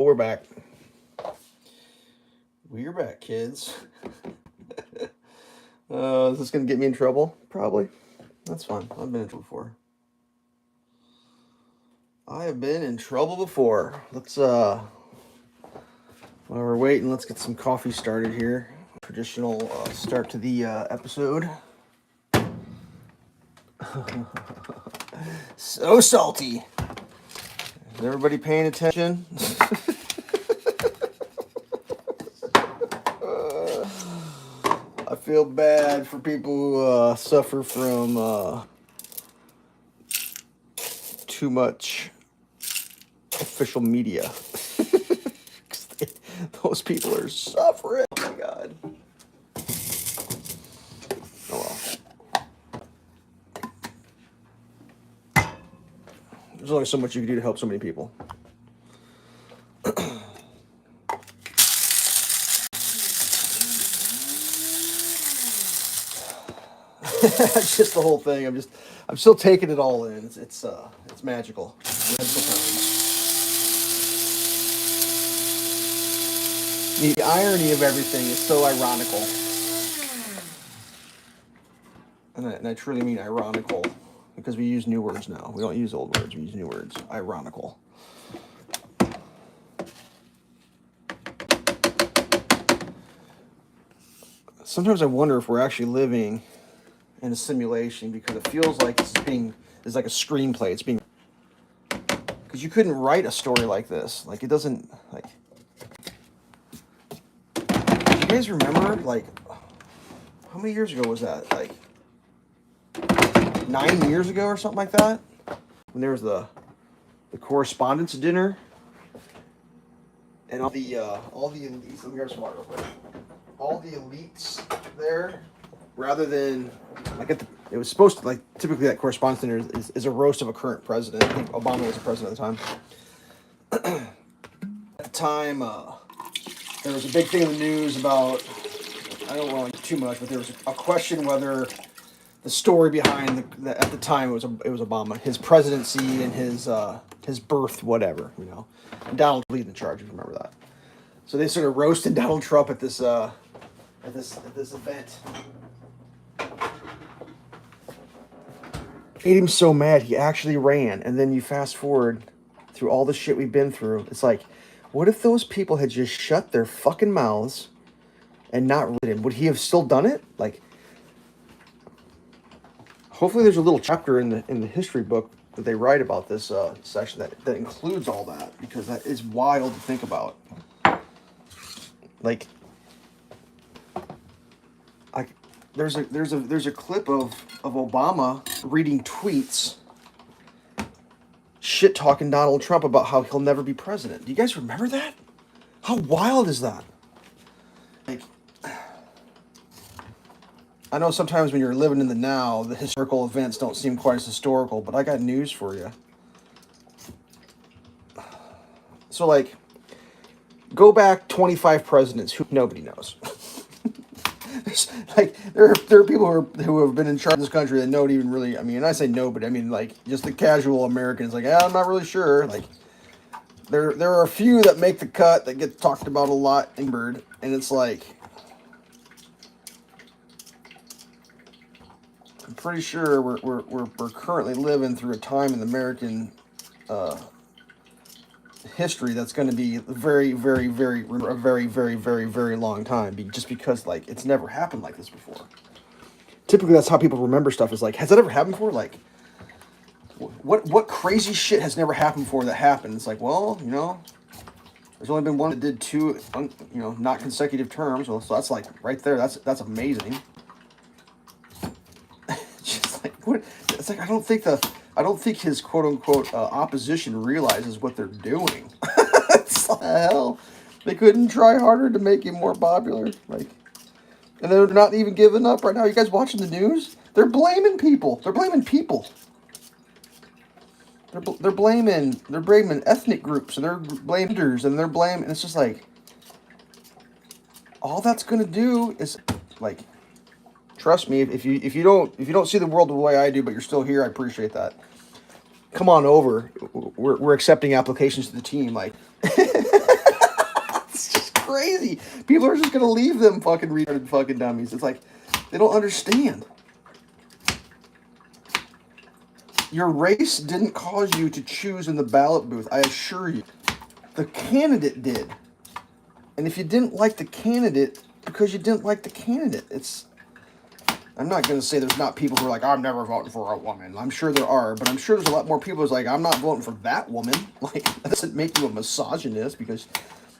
We're back. We're back, kids. Is this gonna get me in trouble? Probably. That's fine. I've been in trouble before. I have been in trouble before. Let's while we're waiting, let's get some coffee started here. Traditional start to the episode. So salty. Is everybody paying attention? I feel bad for people who suffer from too much official media. Those people are suffering. Oh my god. Oh well. There's only so much you can do to help so many people. Just the whole thing. I'm still taking it all in. It's magical. Magical times. The irony of everything is so ironical. And I truly mean ironical, because we use new words now. We don't use old words, we use new words. Ironical. Sometimes I wonder if we're actually living in a simulation, because it feels like it's like a screenplay. It's being, because you couldn't write a story like this. Like, it doesn't, like, do you guys remember, like, how many years ago was that? Like 9 years ago or something like that, when there was the correspondence dinner, and all the elites. Let me grab some water real quick. All the elites there, rather than like it was supposed to, like, typically that correspondence dinner is a roast of a current president. I think Obama was the president at the time. At the time, there was a big thing in the news about, I don't want to too much, but there was a question whether the story behind at the time it was Obama, his presidency and his birth, whatever, you know, and Donald leading the charge. If you remember that, so they sort of roasted Donald Trump at this event. Made him so mad he actually ran. And then you fast forward through all the shit we've been through. It's like, what if those people had just shut their fucking mouths and not read him? Would he have still done it? Like, hopefully there's a little chapter in the history book that they write about this section that includes all that, because that is wild to think about. Like, there's a clip of Obama reading tweets, shit talking Donald Trump about how he'll never be president. Do you guys remember that? How wild is that? Like, I know sometimes when you're living in the now, the historical events don't seem quite as historical, but I got news for you. So, like, go back 25 presidents who nobody knows. Like, there are people who have been in charge of this country that don't even really, I mean, and I say nobody, I mean, like, just the casual American is like, I'm not really sure. Like, there are a few that make the cut that get talked about a lot in Bird, and it's like, I'm pretty sure we're currently living through a time in American history that's going to be a very, very, very long time, just because, like, it's never happened like this before. Typically, that's how people remember stuff, is like, has that ever happened before? Like, what crazy shit has never happened before that happened? It's like, well, you know, there's only been one that did 2, you know, not consecutive terms. Well, so that's, like, right there. That's amazing. Just like, what? It's like, I don't think his quote unquote opposition realizes what they're doing. It's like, hell, they couldn't try harder to make him more popular. Like, and they're not even giving up right now. You guys watching the news? They're blaming people. They're blaming people. They're blaming ethnic groups, and they're blaming genders, and they're blaming. And it's just like, all that's gonna do is, like, trust me, if you don't see the world the way I do, but you're still here, I appreciate that. Come on over. We're accepting applications to the team. Like, crazy. People are just gonna leave them fucking retarded fucking dummies. It's like they don't understand. Your race didn't cause you to choose in the ballot booth, I assure you. The candidate did. And if you didn't like the candidate, because you didn't like the candidate, I'm not going to say there's not people who are like, I'm never voting for a woman. I'm sure there are, but I'm sure there's a lot more people who's like, I'm not voting for that woman. Like, that doesn't make you a misogynist because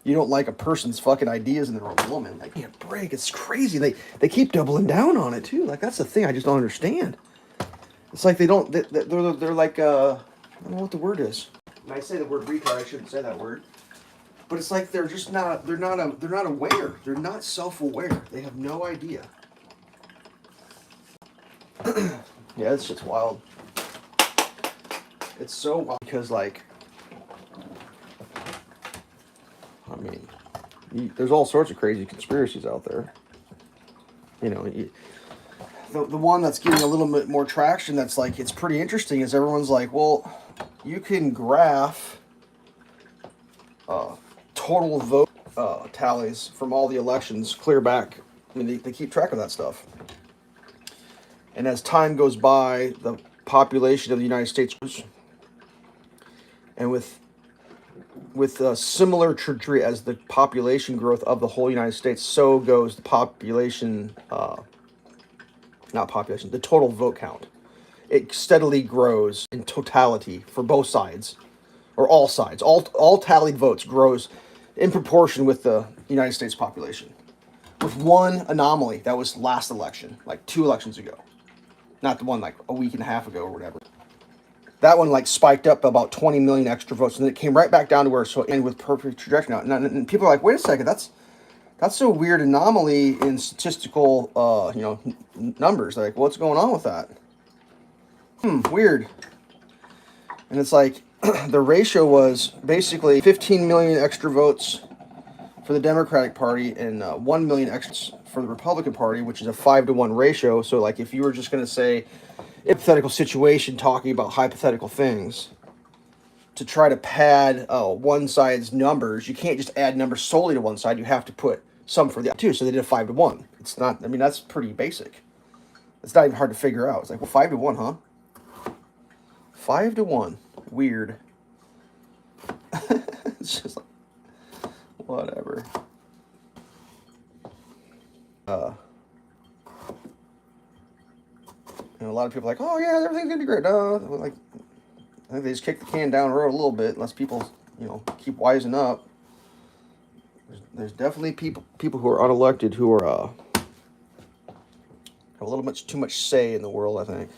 you don't like a person's fucking ideas and they're a woman. Like, can't break. It's crazy. They keep doubling down on it too. Like, that's the thing I just don't understand. It's like they're like, I don't know what the word is. When I say the word retard, I shouldn't say that word. But it's like they're not aware. They're not self-aware. They have no idea. Yeah, it's just wild. It's so wild because, like, I mean, there's all sorts of crazy conspiracies out there. You know, the one that's getting a little bit more traction that's like, it's pretty interesting is everyone's like, well, you can graph total vote tallies from all the elections clear back. I mean, they keep track of that stuff. And as time goes by, the population of the United States grows. And with a similar trajectory as the population growth of the whole United States, so goes the population, the total vote count. It steadily grows in totality for both sides, or all sides. All tallied votes grows in proportion with the United States population. With one anomaly, that was last election, like 2 elections ago. Not the one like a week and a half ago or whatever. That one like spiked up about 20 million extra votes, and then it came right back down to where so it ended with perfect trajectory now. And people are like, wait a second, that's a weird anomaly in statistical numbers. Like, what's going on with that? Weird. And it's like the ratio was basically 15 million extra votes for the Democratic Party and 1 million extra for the Republican Party, which is a 5-to-1 ratio. So like if you were just going to say hypothetical situation talking about hypothetical things to try to pad one side's numbers, you can't just add numbers solely to one side. You have to put some for the other too. So they did a 5-to-1. It's not, I mean, that's pretty basic. It's not even hard to figure out. It's like, well, 5-to-1, huh? 5-to-1. Weird. It's just like, whatever. A lot of people are like, oh yeah, everything's gonna be great. No, like, I think they just kick the can down the road a little bit, unless people, keep wising up. There's definitely people who are unelected who are have a little much too much say in the world, I think.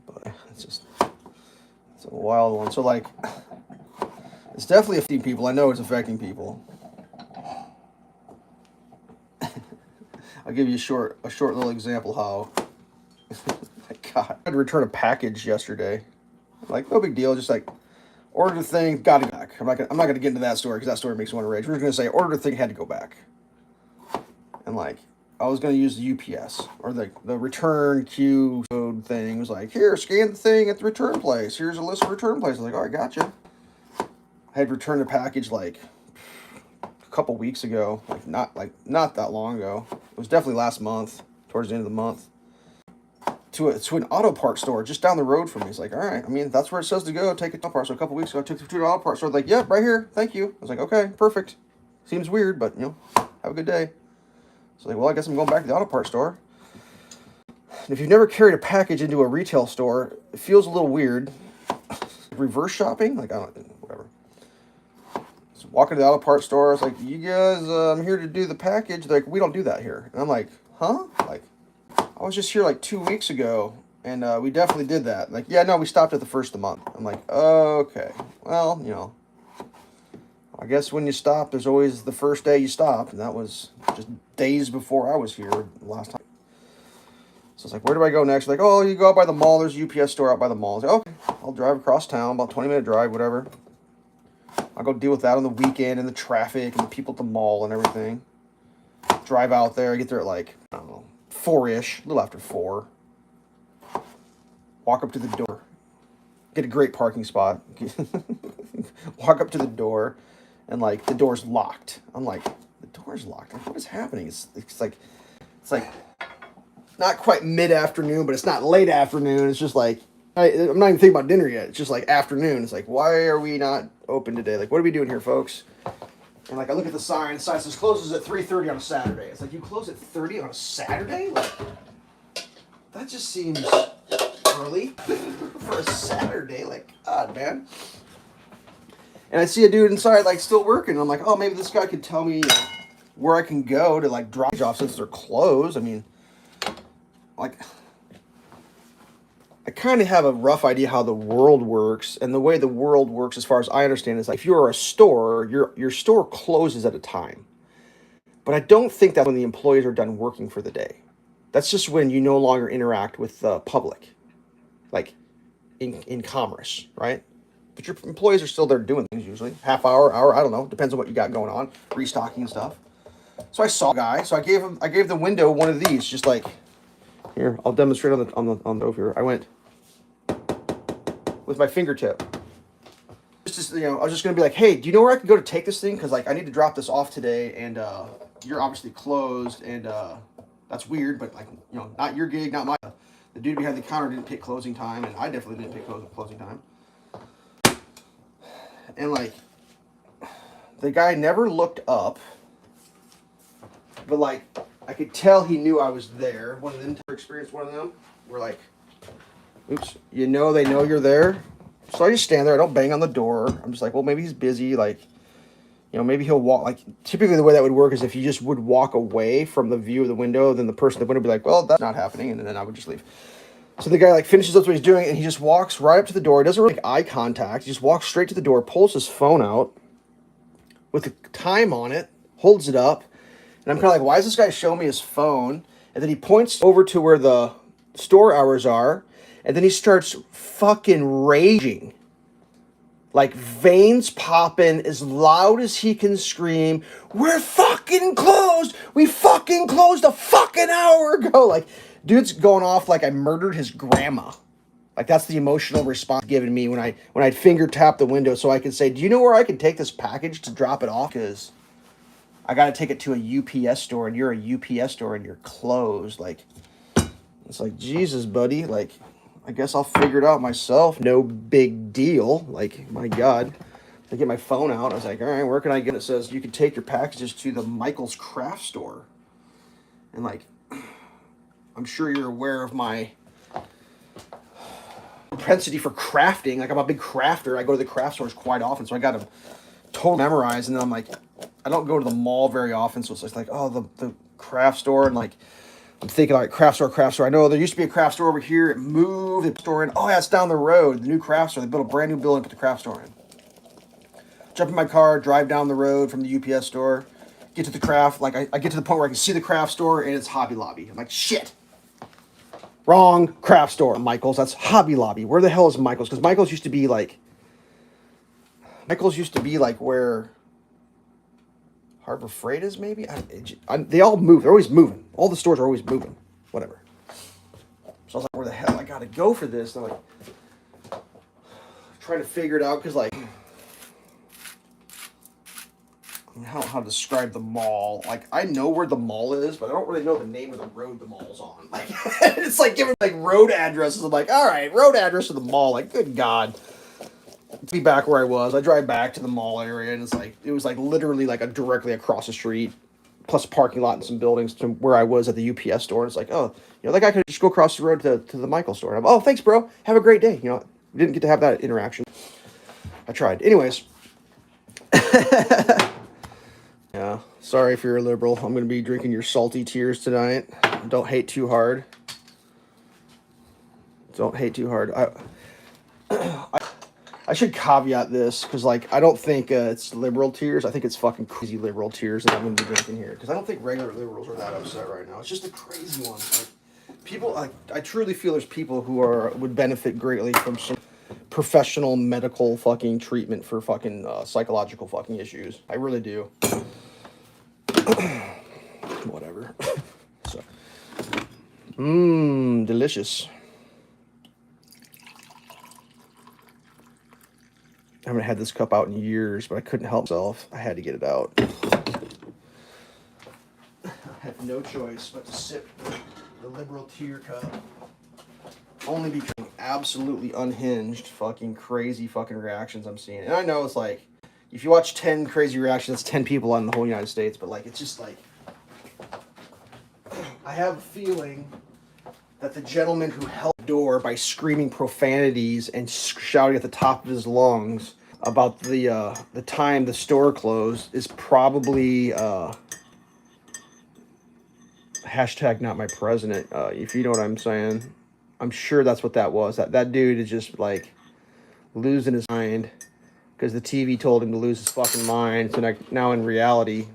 But it's a wild one. So like, it's definitely affecting people. I know it's affecting people. I'll give you a short little example how. My God, I had to return a package yesterday. Like, no big deal. Just like ordered the thing, got it back. I'm not gonna get into that story because that story makes me want to rage. We're just gonna say ordered the thing, had to go back. And like, I was gonna use the UPS or the return queue code thing. It was like, here, scan the thing at the return place. Here's a list of return places. I was like, all right, gotcha. I had returned a package like a couple weeks ago, not that long ago. It was definitely last month, towards the end of the month. To an auto parts store just down the road from me. It's like, all right, I mean, that's where it says to go. Take it to auto parts. So a couple weeks ago, I took it to the auto parts store. Like, yep, right here. Thank you. I was like, okay, perfect. Seems weird, but have a good day. So like, well, I guess I'm going back to the auto parts store. And if you've never carried a package into a retail store, it feels a little weird. Reverse shopping, like, I don't, whatever. So walking to the auto parts store, I was like, you guys, I'm here to do the package. They're like, we don't do that here. And I'm like, huh? Like, I was just here like 2 weeks ago, and we definitely did that. Like, yeah, no, we stopped at the first of the month. I'm like, okay, well, I guess when you stop, there's always the first day you stop, and that was just days before I was here last time. So it's like, where do I go next? Like, oh, you go out by the mall. There's a UPS store out by the mall. I was like, okay, I'll drive across town, about 20-minute drive, whatever. I'll go deal with that on the weekend and the traffic and the people at the mall and everything. Drive out there, get there at like, I don't know, 4-ish, a little after 4. Walk up to the door. Get a great parking spot. walk up to the door, and like the door's locked. I'm like, the door's locked. Like, what is happening? It's like not quite mid-afternoon, but it's not late afternoon. It's just like I'm not even thinking about dinner yet. It's just like afternoon. It's like, why are we not open today? Like, what are we doing here, folks? And like I look at the sign says closes at 3:30 on a Saturday. It's like, you close at 30 on a Saturday? Like, that just seems early for a Saturday. Like, God, man. And I see a dude inside like still working. I'm like, oh, maybe this guy could tell me where I can go to like drop off since they're closed. I mean, like, I kind of have a rough idea how the world works, and the way the world works, as far as I understand, is like if you're a store, your store closes at a time. But I don't think that's when the employees are done working for the day. That's just when you no longer interact with the public, like in commerce, right? But your employees are still there doing things usually, half hour, I don't know, depends on what you got going on, restocking and stuff. So I saw a guy, so I gave the window one of these, just like, here, I'll demonstrate on the over here. I went with my fingertip. Just, I was just gonna be like, hey, do you know where I can go to take this thing? Because like I need to drop this off today, and you're obviously closed, and that's weird, but like, not your gig, not my. The dude behind the counter didn't pick closing time, and I definitely didn't pick closing time. And like, the guy never looked up, but like, I could tell he knew I was there. One of them experienced one of them. We're like, oops, they know you're there. So I just stand there. I don't bang on the door. I'm just like, well, maybe he's busy. Like, maybe he'll walk. Like, typically the way that would work is if you just would walk away from the view of the window, then the person at the window would be like, well, that's not happening. And then I would just leave. So the guy like finishes up what he's doing, and he just walks right up to the door. He doesn't really make eye contact. He just walks straight to the door, pulls his phone out with the time on it, holds it up. And I'm kind of like, why is this guy showing me his phone? And then he points over to where the store hours are. And then he starts fucking raging. Like, veins popping as loud as he can scream, we're fucking closed! We fucking closed a fucking hour ago! Like, dude's going off like I murdered his grandma. Like, that's the emotional response given me when I'd finger tap the window so I could say, do you know where I can take this package to drop it off? Because I got to take it to a UPS store, and you're a UPS store, and you're closed. Like, it's like, Jesus, buddy. Like, I guess I'll figure it out myself. No big deal. Like, my God. I get my phone out. I was like, all right, where can I get it? It says you can take your packages to the Michael's Craft Store. And, like, I'm sure you're aware of my propensity for crafting. Like, I'm a big crafter. I go to the craft stores quite often, so I got them totally memorized. And then I'm like, I don't go to the mall very often, so it's just like, oh, the craft store, and like, I'm thinking like craft store. I know there used to be a craft store over here. It moved. They put the store in. Oh yeah, it's down the road. The new craft store. They built a brand new building and put the craft store in. Jump in my car, drive down the road from the UPS store, get to the craft. Like I get to the point where I can see the craft store and it's Hobby Lobby. I'm like, shit. Wrong craft store, Michael's. That's Hobby Lobby. Where the hell is Michael's? Because Michael's used to be like where Harbor Freight is, maybe? They all move. They're always moving. All the stores are always moving. Whatever. So I was like, where the hell I gotta go for this? And I'm like, trying to figure it out, because like, I don't know how to describe the mall. Like, I know where the mall is, but I don't really know the name of the road the mall's on. Like, it's like giving like road addresses. I'm like, all right, road address of the mall. Like, good God. To be back where I was, I drive back to the mall area, and it was like literally like directly across the street, plus a parking lot and some buildings to where I was at the UPS store. And it's like, oh, that guy could just go across the road to the Michael store. And I'm, oh, thanks, bro. Have a great day. We didn't get to have that interaction. I tried. Anyways. Yeah. Sorry if you're a liberal. I'm going to be drinking your salty tears tonight. Don't hate too hard. Don't hate too hard. I should caveat this, because like I don't think it's liberal tears. I think it's fucking crazy liberal tears that I'm going to be drinking here, because I don't think regular liberals are that upset right now. It's just the crazy ones. Like, people, I truly feel there's people who would benefit greatly from some professional medical fucking treatment for fucking psychological fucking issues. I really do. Whatever. So, delicious. I haven't had this cup out in years, but I couldn't help myself. I had to get it out. I had no choice but to sip the liberal tear cup. Only because absolutely unhinged, fucking crazy fucking reactions I'm seeing. And I know it's like, if you watch 10 crazy reactions, that's 10 people on the whole United States. But like, it's just like, I have a feeling that the gentleman who held the door by screaming profanities and shouting at the top of his lungs about the time the store closed is probably hashtag not my president, if you know what I'm saying. I'm sure that's what that was. That dude is just like losing his mind because the TV told him to lose his fucking mind. So now in reality,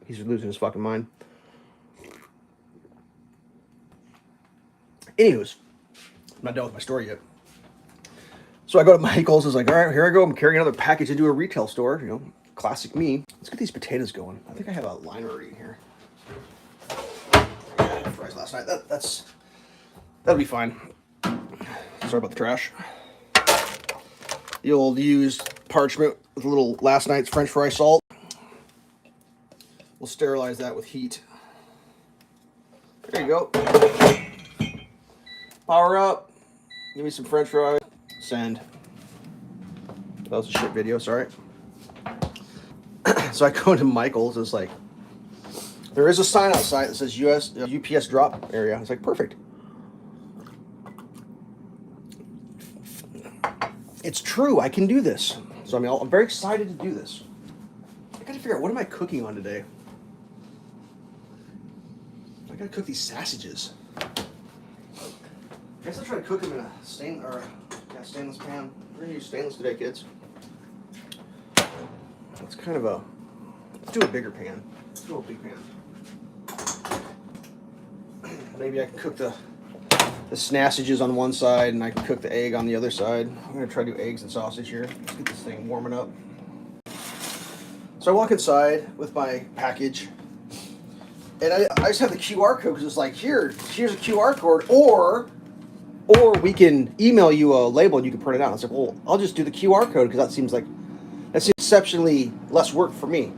he's losing his fucking mind. Anywho's, I'm not done with my story yet. So I go to Michael's. I was like, all right, here I go. I'm carrying another package into a retail store. You know, classic me. Let's get these potatoes going. I think I have a line already in here. I had fries last night. That'll be fine. Sorry about the trash. The old used parchment with a little last night's French fry salt. We'll sterilize that with heat. There you go. Power up. Give me some French fries. Send. That was a shit video, sorry. So I go into Michael's. It's like, there is a sign outside that says UPS drop area. It's like, perfect. It's true. I can do this. So I'm very excited to do this. I gotta figure out, what am I cooking on today? I gotta cook these sausages. I guess I'll try to cook them in a stainless pan. We're gonna use stainless today, kids. It's kind of let's do a bigger pan. Let's do a big pan. Maybe I can cook the sausages on one side and I can cook the egg on the other side. I'm gonna try to do eggs and sausage here. Let's get this thing warming up. So I walk inside with my package, and I just have the QR code because it's like, here's a QR code, or we can email you a label and you can print it out. I was like, well, I'll just do the QR code because that seems exceptionally less work for me,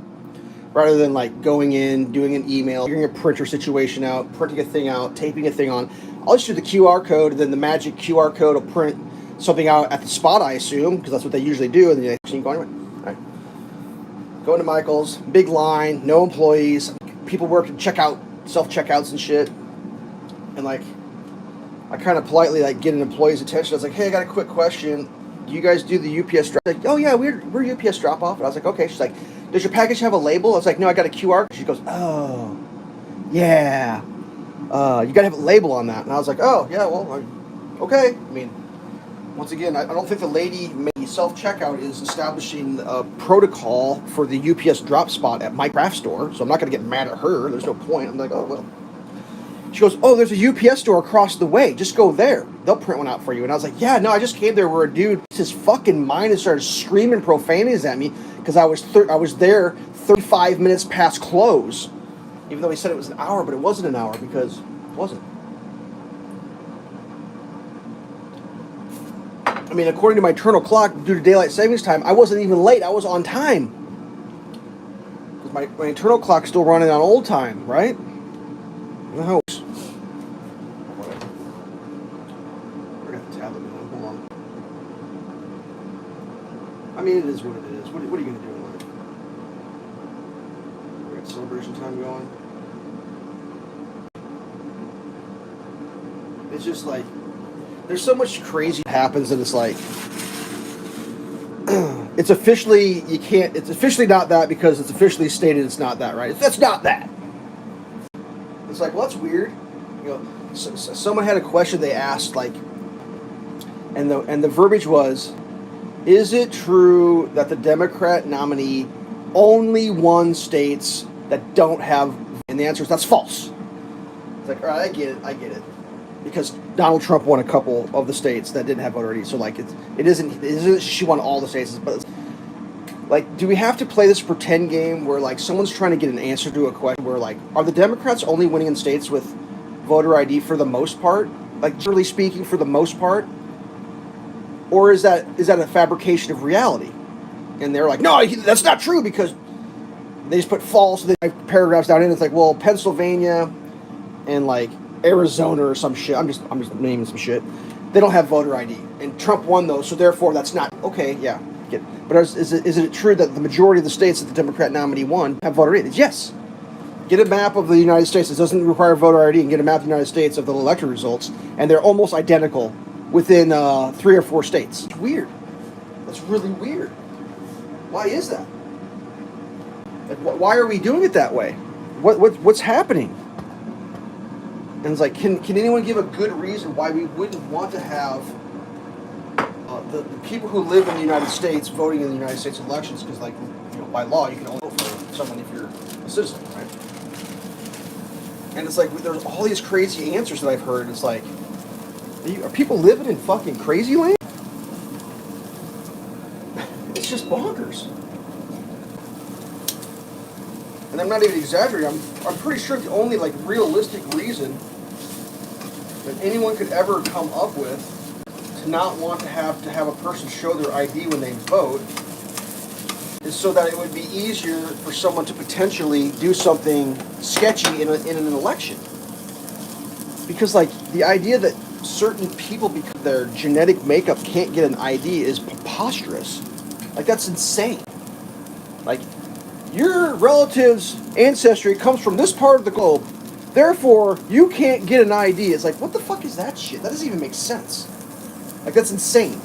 rather than like going in, doing an email, figuring a printer situation out, printing a thing out, taping a thing on. I'll just do the QR code, and then the magic QR code will print something out at the spot, I assume, because that's what they usually do, and then you can go anyway. All right. Going to Michael's, big line, no employees, people working self-checkouts and shit. And like, I kind of politely like get an employee's attention. I was like, hey, I got a quick question. Do you guys do the UPS drop? Like, oh yeah, we're UPS drop off. And I was like, okay. She's like, does your package have a label? I was like, no, I got a QR. She goes, oh, yeah. You gotta have a label on that. And I was like, oh yeah, well, okay. I mean, once again, I don't think the lady self-checkout is establishing a protocol for the UPS drop spot at my craft store, so I'm not gonna get mad at her. There's no point. I'm like, oh well. She goes, oh, there's a UPS store across the way. Just go there. They'll print one out for you. And I was like, yeah, no, I just came there where a dude, his fucking mind, and started screaming profanities at me because I was there 35 minutes past close. Even though he said it was an hour, but it wasn't an hour because it wasn't. I mean, according to my internal clock, due to daylight savings time, I wasn't even late. I was on time. Because my internal clock's still running on old time, right? In the house. Whatever. I got the tablet going. Hold on. I mean, it is what it is. What are you going to do in life? We got celebration time going. It's just like, there's so much crazy happens, and it's like, it's officially not that because it's officially stated it's not that, right? That's not that. It's like, well, that's weird. You know, someone had a question they asked, like, and the verbiage was, is it true that the Democrat nominee only won states that don't have, and the answer is that's false. It's like, all right, I get it. Because Donald Trump won a couple of the states that didn't have voter ID, so like it isn't she won all the states, but like, do we have to play this pretend game where like someone's trying to get an answer to a question where like, are the Democrats only winning in states with voter ID for the most part? Like, generally speaking, for the most part, or is that a fabrication of reality? And they're like, no, that's not true, because they just put false paragraphs down in. It's like, well, Pennsylvania and like Arizona or some shit. I'm just naming some shit. They don't have voter ID, and Trump won those, so therefore that's not okay. Yeah, but is it true that the majority of the states that the Democrat nominee won have voter ID? Yes. Get a map of the United States. It doesn't require voter ID, and get a map of the United States of the electoral results, and they're almost identical within 3 or 4 states. It's weird. That's really weird. Why is that? Like, why are we doing it that way? What's happening? And it's like, can anyone give a good reason why we wouldn't want to have the people who live in the United States voting in the United States elections? Because, like, by law, you can only vote for someone if you're a citizen, right? And it's like, there's all these crazy answers that I've heard. It's like, are people living in fucking crazy land? It's just bonkers. And I'm not even exaggerating. I'm pretty sure the only like realistic reason that anyone could ever come up with to not want to have a person show their ID when they vote is so that it would be easier for someone to potentially do something sketchy in an election. Because like the idea that certain people, because of their genetic makeup, can't get an ID is preposterous. Like, that's insane. Like, your relative's ancestry comes from this part of the globe, therefore you can't get an ID. It's like, what the fuck is that shit? That doesn't even make sense. Like, that's insane.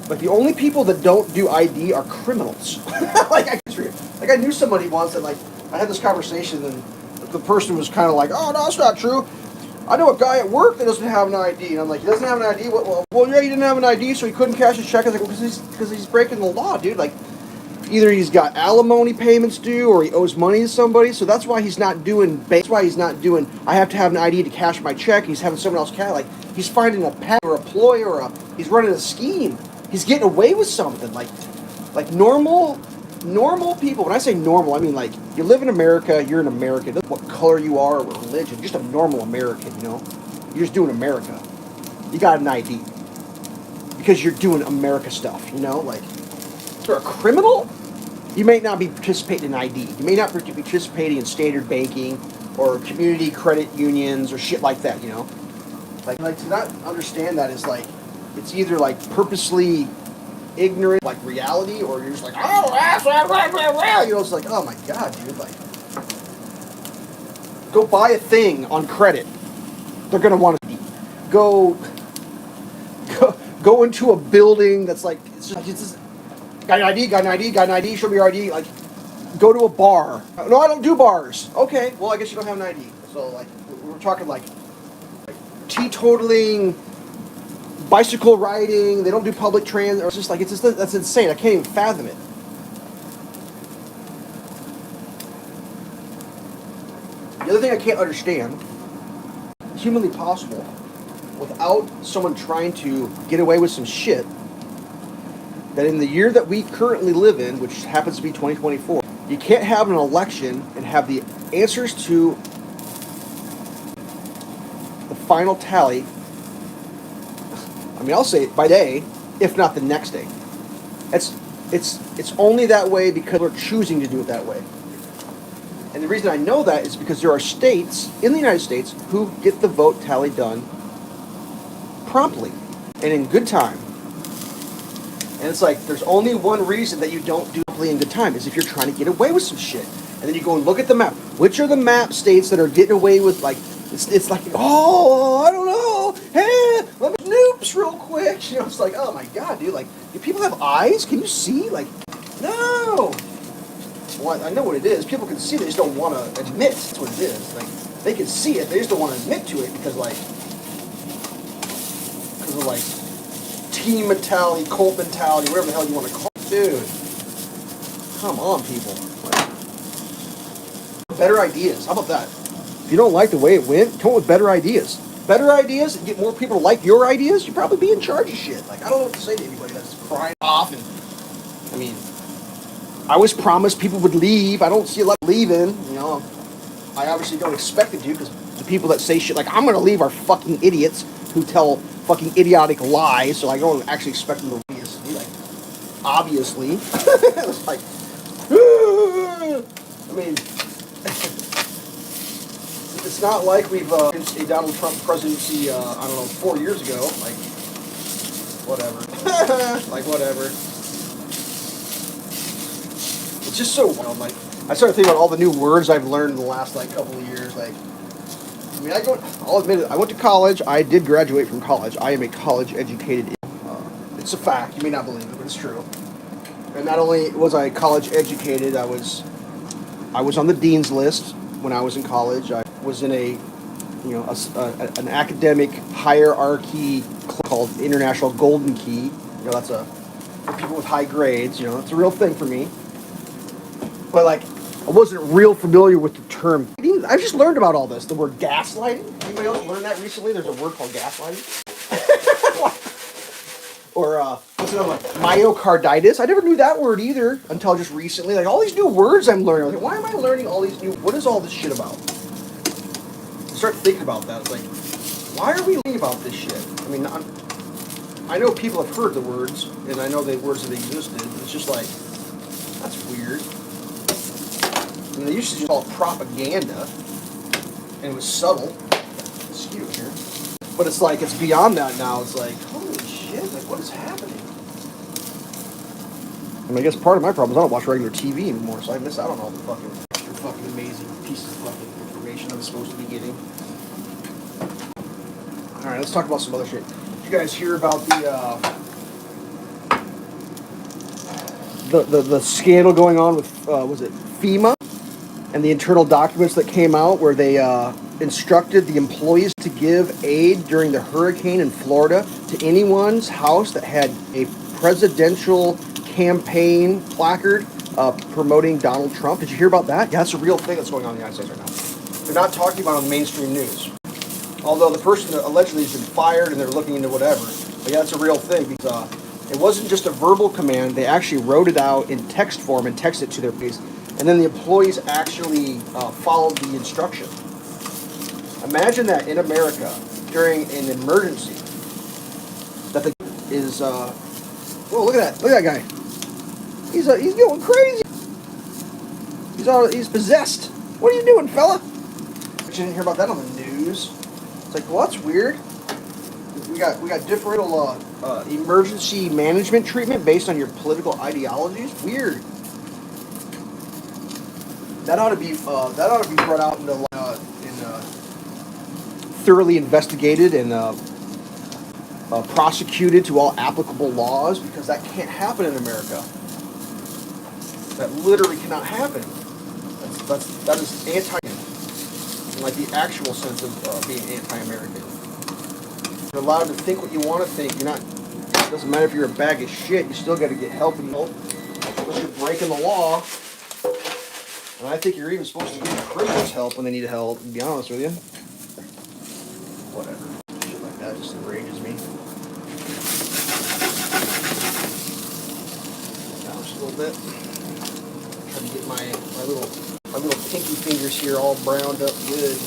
Like, the only people that don't do ID are criminals. I knew somebody once that, like, I had this conversation, and the person was kind of like, oh, no, that's not true. I know a guy at work that doesn't have an ID. And I'm like, he doesn't have an ID? Well, yeah, he didn't have an ID, so he couldn't cash his check. I was like, well, because he's breaking the law, dude. Like, either he's got alimony payments due or he owes money to somebody, so that's why he's not doing, I have to have an ID to cash my check. He's having someone else cash. Like, he's finding a pattern or a ploy or he's running a scheme. He's getting away with something. Like normal people. When I say normal, I mean like you live in America, you're an American. It doesn't matter what color you are or what religion. You're just a normal American, you know? You're just doing America. You got an ID. Because you're doing America stuff, you know? Like, if you're a criminal, you may not be participating in ID. You may not be participating in standard banking or community credit unions or shit like that, you know? Like to not understand that is like, it's either like purposely ignorant, like reality, or you're just like, oh, you know, it's like, oh my god, dude, like, go buy a thing on credit. They're gonna want to go into a building that's like, it's just got an ID, show me your ID. Like, go to a bar. No, I don't do bars. Okay, well, I guess you don't have an ID. So like, we're talking like teetotaling, bicycle riding. They don't do public transit. It's just like, that's insane. I can't even fathom it. The other thing I can't understand, humanly possible, without someone trying to get away with some shit, that in the year that we currently live in, which happens to be 2024, you can't have an election and have the answers to the final tally, I mean, I'll say by day, if not the next day. It's only that way because we're choosing to do it that way. And the reason I know that is because there are states in the United States who get the vote tally done promptly and in good time. And it's like, there's only one reason that you don't do promptly in good time is if you're trying to get away with some shit. And then you go and look at the map. Which are the map states that are getting away with, like, it's like, oh, I don't know. Hey, let me noops real quick. You know, it's like, oh my god, dude. Like, do people have eyes? Can you see? Like, no. Well, I know what it is. People can see it, they just don't want to admit that's what it is. Like, they can see it, they just don't want to admit to it because of like team mentality, cult mentality, whatever the hell you want to call it. Dude, come on, people. Like, better ideas. How about that? If you don't like the way it went, come up with better ideas. Better ideas and get more people to like your ideas, you'd probably be in charge of shit. Like, I don't know what to say to anybody that's crying off. And I mean, I was promised people would leave. I don't see a lot leaving, you know. I obviously don't expect it to, because the people that say shit like, I'm going to leave, are fucking idiots. who tell fucking idiotic lies, so I don't actually expect them to obviously, like, obviously. It's like, I mean, it's not like we've experienced a Donald Trump presidency, I don't know, 4 years ago. Like, whatever. Like, whatever. It's just so wild. Like, I started thinking about all the new words I've learned in the last, like, couple of years. Like, I mean, I'll admit it, I went to college. I did graduate from college. I am a college-educated. It's a fact. You may not believe it, but it's true. And not only was I college-educated, I was on the dean's list when I was in college. I was in an academic hierarchy called International Golden Key. That's for people with high grades. That's a real thing for me. But like, I wasn't real familiar with the term. I just learned about all this. The word gaslighting. Anybody else learned that recently? There's a word called gaslighting. Or what's another one? Myocarditis. I never knew that word either until just recently. Like, all these new words I'm learning. I'm like, why am I learning all these new? What is all this shit about? I start thinking about that. It's like, why are we learning about this shit? I mean, I know people have heard the words, and I know the words have existed. It's just like, that's weird. I mean, they used to just call it propaganda, and it was subtle. Excuse me. But it's like, it's beyond that now. It's like, holy shit, like, what is happening? I mean, I guess part of my problem is I don't watch regular TV anymore, so I miss out on all the fucking amazing pieces of fucking information I'm supposed to be getting. Alright, let's talk about some other shit. Did you guys hear about the scandal going on with, was it FEMA? And the internal documents that came out where they instructed the employees to give aid during the hurricane in Florida to anyone's house that had a presidential campaign placard promoting Donald Trump. Did you hear about that? Yeah, that's a real thing that's going on in the United States right now. They're not talking about it on the mainstream news. Although the person allegedly has been fired and they're looking into whatever. But yeah, it's a real thing because it wasn't just a verbal command. They actually wrote it out in text form and texted it to their face. And then the employees actually followed the instruction. Imagine that in America during an emergency. That the is oh, look at that! Look at that guy. He's going crazy. He's possessed. What are you doing, fella? But you didn't hear about that on the news. It's like, well, that's weird. We got different emergency management treatment based on your political ideologies. Weird. That ought to be brought out and thoroughly investigated and prosecuted to all applicable laws, because that can't happen in America. That literally cannot happen. That is in like the actual sense of being anti-American. You're allowed to think what you want to think. It doesn't matter if you're a bag of shit. You still got to get help and help. Unless you're breaking the law. And I think you're even supposed to give criminals help when they need help, to be honest with you. Whatever. Shit like that just enrages me. Down just a little bit. Try to get my little pinky fingers here all browned up good.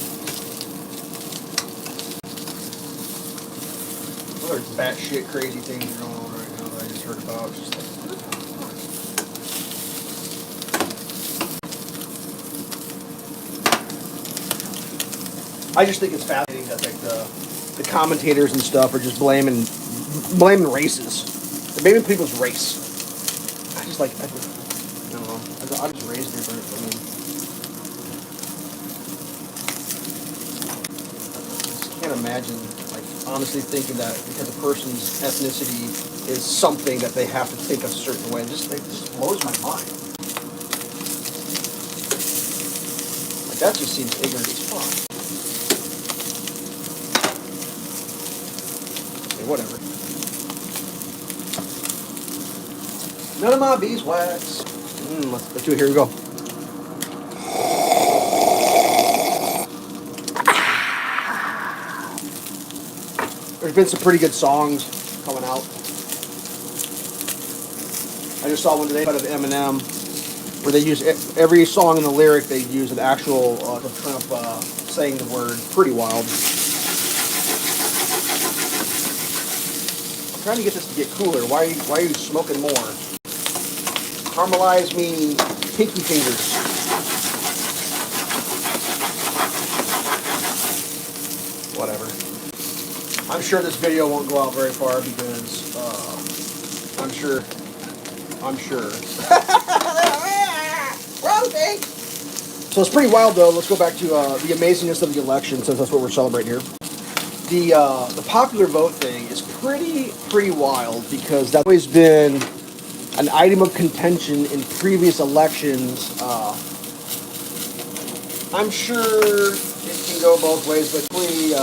Other batshit crazy things are going on right now that I just heard about. It's just like, I just think it's fascinating that like the commentators and stuff are just blaming races. They're blaming people's race. I just like, I don't know. I was raised different. I mean, I just can't imagine, like, honestly thinking that because a person's ethnicity is something that they have to think a certain way. It just blows my mind. Like, that just seems ignorant as fuck. Whatever. None of my beeswax. Let's do it. Here we go. There's been some pretty good songs coming out. I just saw one today out of Eminem, where they use every song in the lyric. They use an actual Trump saying the word. Pretty wild. trying to get this to get cooler. Why are you smoking more? Caramelize me pinky fingers. Whatever. I'm sure this video won't go out very far because I'm sure. Wrong thing. So it's pretty wild though. Let's go back to the amazingness of the election, since that's what we're celebrating here. The popular vote thing is pretty wild, because that's always been an item of contention in previous elections. I'm sure it can go both ways, but really,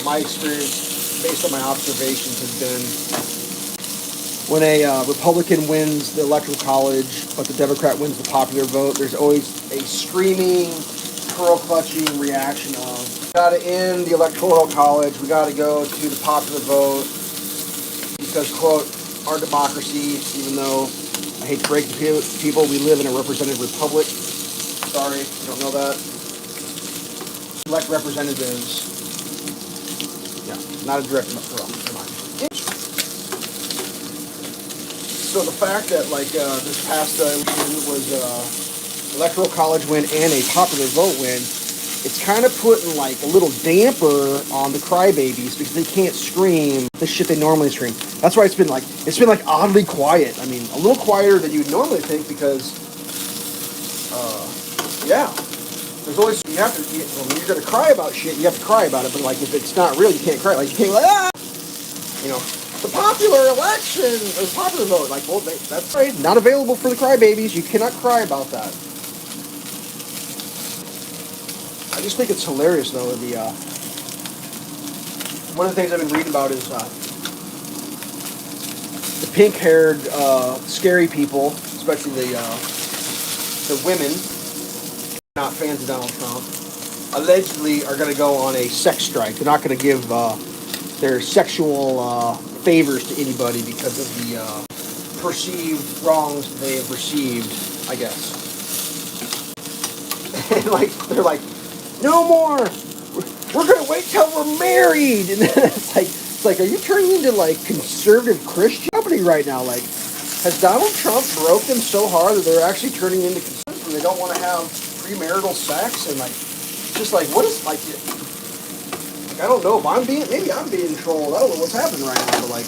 my experience, based on my observations, has been when a Republican wins the Electoral College, but the Democrat wins the popular vote, there's always a screaming, pearl-clutching reaction of, we got to end the Electoral College, we got to go to the popular vote, because, quote, our democracy, even though I hate to break it to people, we live in a representative republic. Sorry, if you don't know that. Elect representatives. Yeah, not a direct, well, come on. So the fact that, like, this past election was Electoral College win and a popular vote win, it's kind of putting, like, a little damper on the crybabies, because they can't scream the shit they normally scream. That's why it's been like oddly quiet. I mean, a little quieter than you'd normally think, because, yeah, there's always, when you're gonna cry about shit, you have to cry about it. But like, if it's not real, you can't cry. Like, you can't, like, the popular election or the popular vote. Like, well, that's right, not available for the crybabies. You cannot cry about that. I just think it's hilarious, though. One of the things I've been reading about is the pink-haired, scary people, especially the women, not fans of Donald Trump, allegedly are going to go on a sex strike. They're not going to give their sexual favors to anybody because of the perceived wrongs they have received, I guess. And like, they're like, no more. We're gonna wait till we're married. And it's like, are you turning into like conservative Christian company right now? Like, has Donald Trump broke them so hard that they're actually turning into conservatives and they don't want to have premarital sex? And like, just like, what is like I don't know if maybe I'm being trolled. I don't know what's happening right now, but like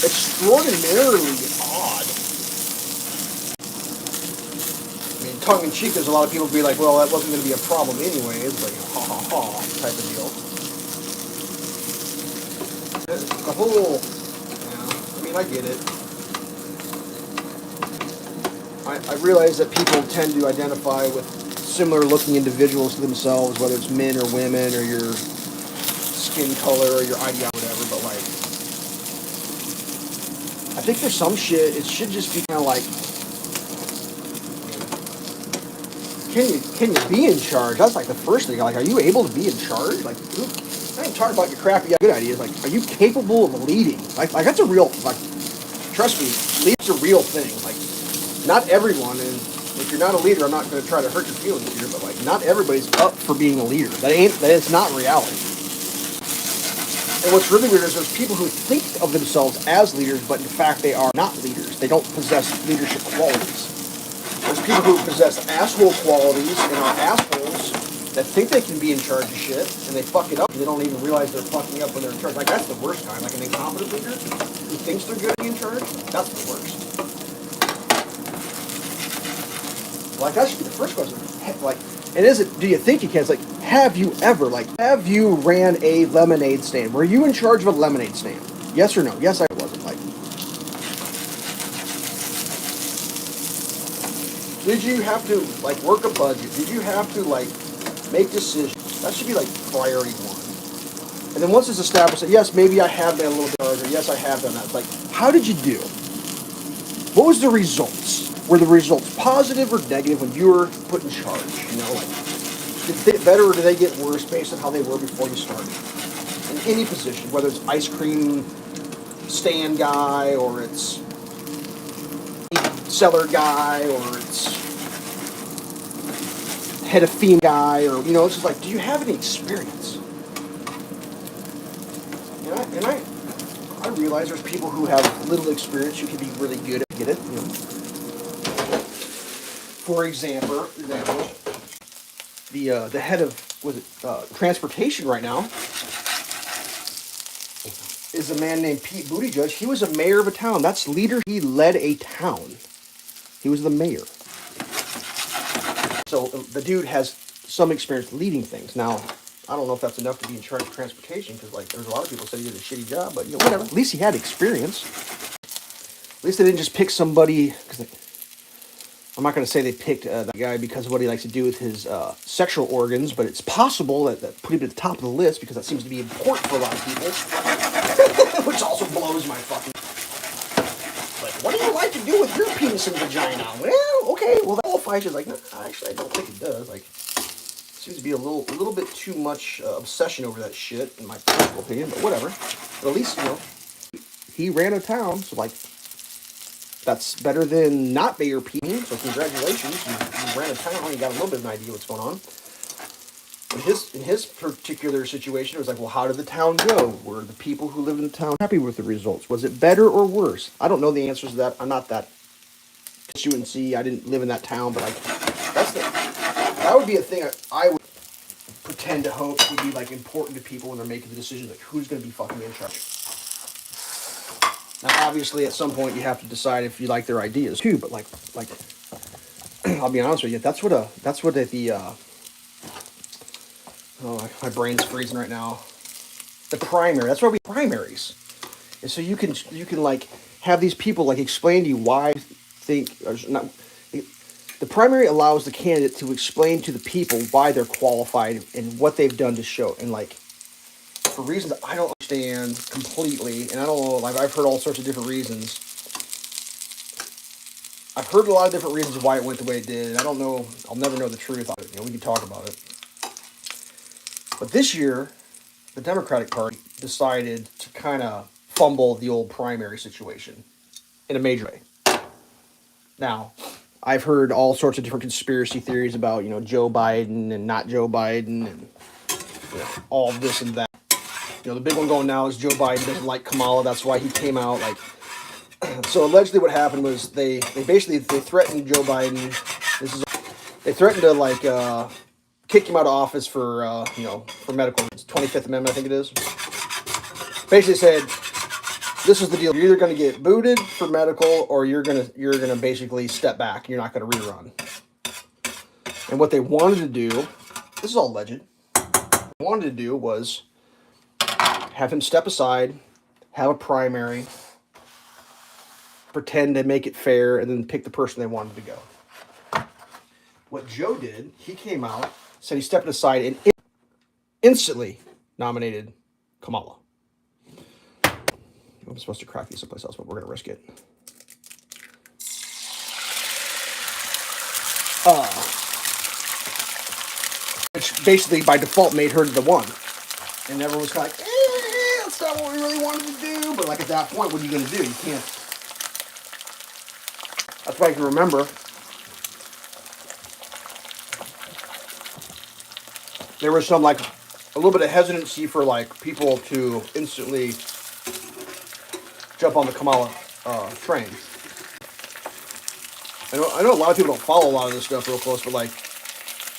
extraordinarily odd. I mean, tongue in cheek, there's a lot of people be like, well, that wasn't going to be a problem anyway. It's like, ha ha ha type of deal. The whole, I mean, I get it. I realize that people tend to identify with similar looking individuals to themselves, whether it's men or women or your skin color or your ideology, whatever, but like, I think for some shit, it should just be kind of like, can you be in charge? That's like the first thing. Like, are you able to be in charge? Like, I ain't talking about your crappy good ideas. Like, are you capable of leading? Like that's a real, like, trust me, leading's a real thing. Like, not everyone, and if you're not a leader, I'm not going to try to hurt your feelings here, but like, not everybody's up for being a leader. That is not reality. And what's really weird is there's people who think of themselves as leaders, but in fact they are not leaders. They don't possess leadership qualities. There's people who possess asshole qualities and are assholes that think they can be in charge of shit, and they fuck it up, and they don't even realize they're fucking up when they're in charge. Like, that's the worst kind. Like, an incompetent leader who thinks they're good at being in charge, that's the worst. Like, that should be the first question. Like, and is it, do you think you can? It's like, have you ran a lemonade stand? Were you in charge of a lemonade stand? Yes or no? Yes, I wasn't. Like, did you have to, like, work a budget? Did you have to, like, make decisions? That should be, like, priority one. And then once it's established that, yes, maybe I have been a little bit larger, yes, I have done that. It's like, how did you do? What was the results? Were the results positive or negative when you were put in charge? You know, like, did they get better or did they get worse based on how they were before you started? In any position, whether it's ice cream stand guy or it's seller guy or it's head of theme guy, or, you know, it's just like, do you have any experience? And I realize there's people who have little experience who can be really good at it. You know. For example, the head of transportation right now is a man named Pete Buttigieg. He was a mayor of a town. That's leader. He led a town. He was the mayor. So the dude has some experience leading things. Now, I don't know if that's enough to be in charge of transportation, because like there's a lot of people say he did a shitty job, but you know, whatever. At least he had experience. At least they didn't just pick somebody, because I'm not going to say they picked that guy because of what he likes to do with his sexual organs, but it's possible that put him at the top of the list because that seems to be important for a lot of people. Which also blows my fucking... Like, what do you like to do with your penis and vagina? Well, okay, well that qualifies. Like, no, actually, I don't think it does. Like, seems to be a little bit too much obsession over that shit, in my personal opinion, but whatever. But at least, you know, he ran a town, so like, that's better than not Mayor Pete. So congratulations, you ran a town, you got a little bit of an idea what's going on. In his particular situation, it was like, well, how did the town go? Were the people who lived in the town happy with the results? Was it better or worse? I don't know the answers to that. I'm not that constituency. I didn't live in that town, but like, that would be a thing I would pretend to hope would be like important to people when they're making the decision, like who's going to be fucking in charge. Now, obviously, at some point, you have to decide if you like their ideas too. But like, I'll be honest with you, that's what oh, my brain's freezing right now. The primary. That's why we primaries. And so you can like have these people like explain to you why think or not. The primary allows the candidate to explain to the people why they're qualified and what they've done to show. And like, for reasons I don't understand completely, and I don't know, like I've heard all sorts of different reasons. I've heard a lot of different reasons why it went the way it did, and I don't know, I'll never know the truth of it. You know, we can talk about it. But this year, the Democratic Party decided to kind of fumble the old primary situation in a major way. Now, I've heard all sorts of different conspiracy theories about, you know, Joe Biden and not Joe Biden and you know, all of this and that. You know, the big one going now is Joe Biden doesn't like Kamala. That's why he came out. Like, so allegedly what happened was they threatened Joe Biden. They threatened to like kick him out of office for you know, for medical. It's 25th Amendment, I think it is. Basically said, this is the deal. You're either going to get booted for medical, or you're gonna basically step back. You're not going to rerun. And what they wanted to do, this is all alleged. What they wanted to do was have him step aside, have a primary, pretend to make it fair, and then pick the person they wanted to go. What Joe did, he came out, said he stepped aside, and instantly nominated Kamala. I'm supposed to crack these someplace else, but we're going to risk it. Which basically, by default, made her the one. And everyone was kind of like, that's not what we really wanted to do. But like at that point, what are you going to do? You can't. That's why I can remember. There was some like a little bit of hesitancy for like people to instantly jump on the Kamala train. I know a lot of people don't follow a lot of this stuff real close, but like,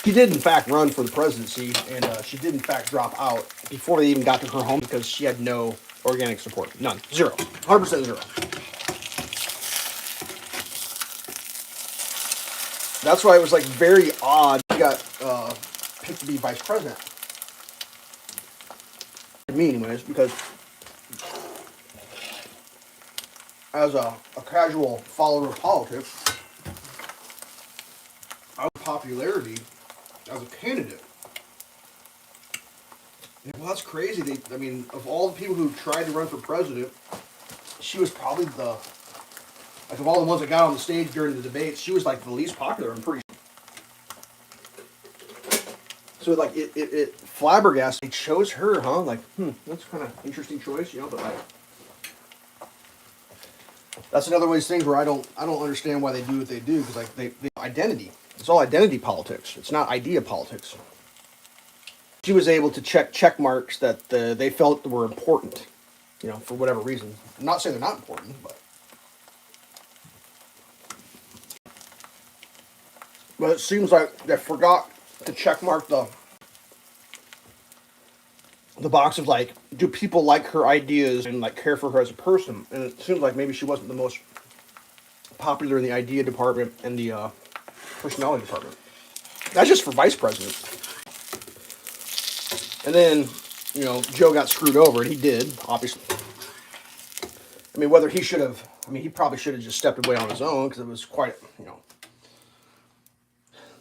she did in fact run for the presidency, and she did in fact drop out before they even got to her home because she had no organic support. None. Zero. 100% zero. That's why it was like very odd she got picked to be vice president. To me anyways, because as a casual follower of politics, our popularity as a candidate. Well, that's crazy. I mean, of all the people who tried to run for president, she was probably like of all the ones that got on the stage during the debates, she was like the least popular, I'm pretty sure. So like it flabbergasted. They chose her, huh? Like, that's kind of interesting choice, you know, but like, that's another one of these things where I don't understand why they do what they do, because like they identity. It's all identity politics. It's not idea politics. She was able to check marks that they felt were important. you know, for whatever reason. I'm not saying they're not important, but it seems like they forgot to check mark the box of like, do people like her ideas and like care for her as a person? And it seems like maybe she wasn't the most popular in the idea department and the personality department. That's just for vice president. And then, you know, Joe got screwed over, and he did, obviously. I mean, whether he should have, I mean, he probably should have just stepped away on his own, because it was quite, you know,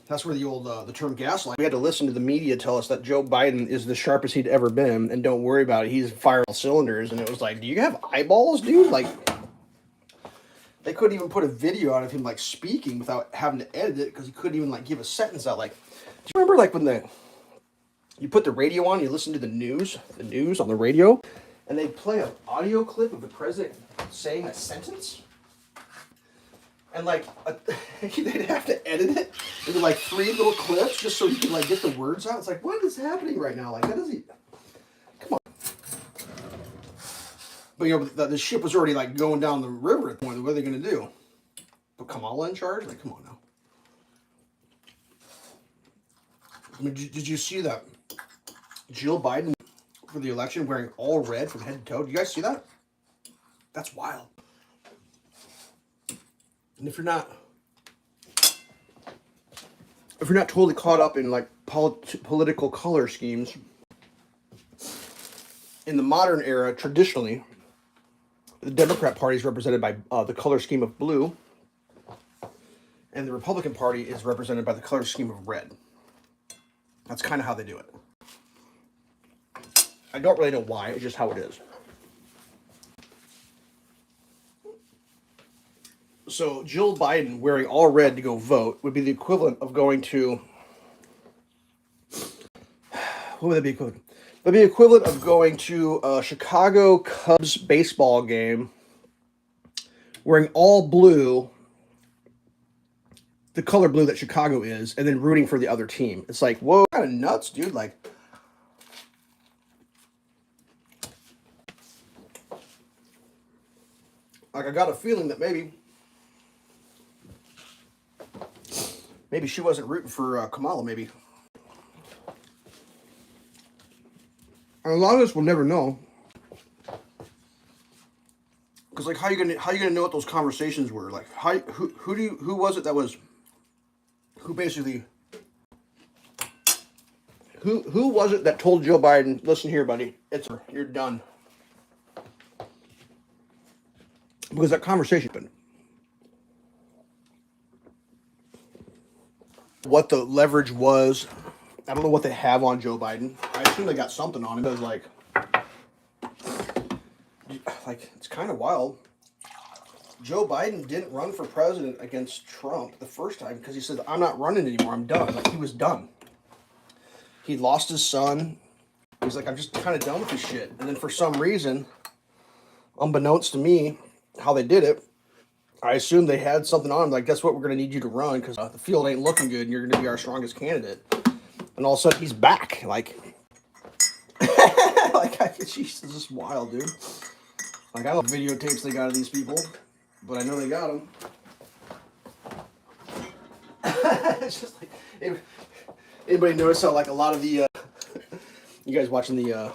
that's where the old, the term gaslight. We had to listen to the media tell us that Joe Biden is the sharpest he'd ever been, and don't worry about it, he's firing all cylinders. And it was like, do you have eyeballs, dude? Like, they couldn't even put a video out of him, like, speaking without having to edit it, because he couldn't even, like, give a sentence out. Like, do you remember, like, when you put the radio on, you listen to the news on the radio, and they'd play an audio clip of the president saying a sentence? And, like, they'd have to edit it into, like, 3 little clips just so you could, like, get the words out. It's like, what is happening right now? Like, how does he... Come on. But, you know, the ship was already, like, going down the river at the point. What are they going to do? Put Kamala in charge? Like, come on now. I mean, did you see that Jill Biden for the election wearing all red from head to toe? Do you guys see that? That's wild. And if you're not totally caught up in like political color schemes, in the modern era, traditionally, the Democrat Party is represented by the color scheme of blue, and the Republican Party is represented by the color scheme of red. That's kind of how they do it. I don't really know why, it's just how it is. So Jill Biden wearing all red to go vote would be the equivalent of going to... What would that be equivalent? It would be equivalent of going to a Chicago Cubs baseball game wearing all blue, the color blue that Chicago is, and then rooting for the other team. It's like, whoa, kind of nuts, dude. Like, I got a feeling that maybe she wasn't rooting for Kamala, maybe. And a lot of us will never know. Because, like, how you gonna know what those conversations were? Like, who was it that was... Who basically... Who was it that told Joe Biden, listen here, buddy, you're done? Because that conversation happened. What the leverage was, I don't know what they have on Joe Biden. I assume they got something on him. Because, like, it's kind of wild. Joe Biden didn't run for president against Trump the first time because he said, I'm not running anymore, I'm done. Like, he was done. He lost his son. He's like, I'm just kind of done with this shit. And then for some reason, unbeknownst to me, how they did it, I assume they had something on him, like, guess what, we're going to need you to run because the field ain't looking good and you're going to be our strongest candidate. And all of a sudden, he's back. Like, Jesus, this is wild, dude. Like, I don't know the videotapes they got of these people, but I know they got them. It's just like, anybody notice how, like, a lot of the, you guys watching the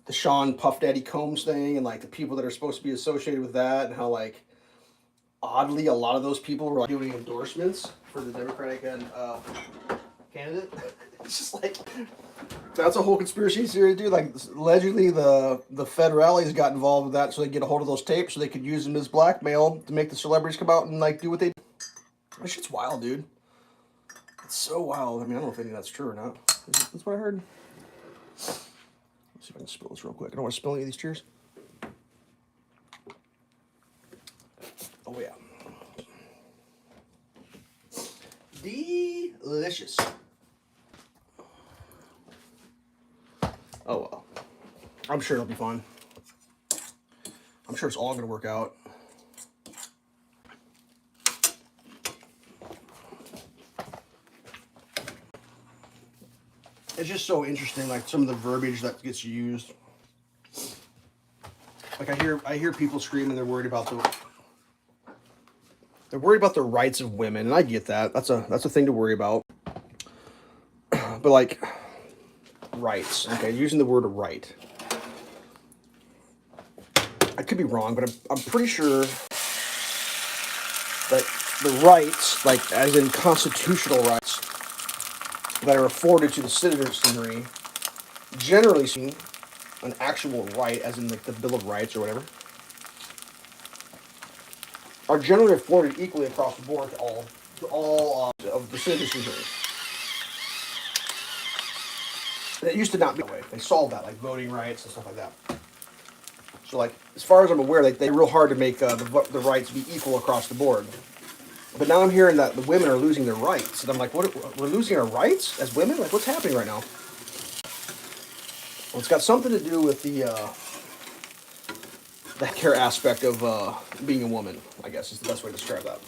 Sean Puff Daddy Combs thing, and, like, the people that are supposed to be associated with that, and how, like, oddly, a lot of those people were, like, doing endorsements for the Democratic candidate. It's just like, that's a whole conspiracy theory, dude. Like, allegedly, the federales got involved with that so they could get a hold of those tapes so they could use them as blackmail to make the celebrities come out and, like, do what they do. That shit's wild, dude. It's so wild. I mean, I don't know if any of that's true or not. That's what I heard. Let's see if I can spill this real quick. I don't want to spill any of these cheers. Oh, yeah. Delicious. Oh, well. I'm sure it'll be fun. I'm sure it's all going to work out. It's just so interesting, like, some of the verbiage that gets used. Like I hear people screaming. They're worried about the rights of women, and I get that. That's a thing to worry about. But like rights, okay, using the word right. I could be wrong, but I'm pretty sure that the rights, like as in constitutional rights, that are afforded to the citizenry, generally seen an actual right, as in like the Bill of Rights or whatever, are generally afforded equally across the board to all of the citizenry. And it used to not be that way. They solved that, like voting rights and stuff like that. So, like, as far as I'm aware, they're real hard to make the rights be equal across the board. But now I'm hearing that the women are losing their rights, and I'm like, what? We're losing our rights as women? Like, what's happening right now? Well, it's got something to do with the care aspect of being a woman, I guess is the best way to describe that.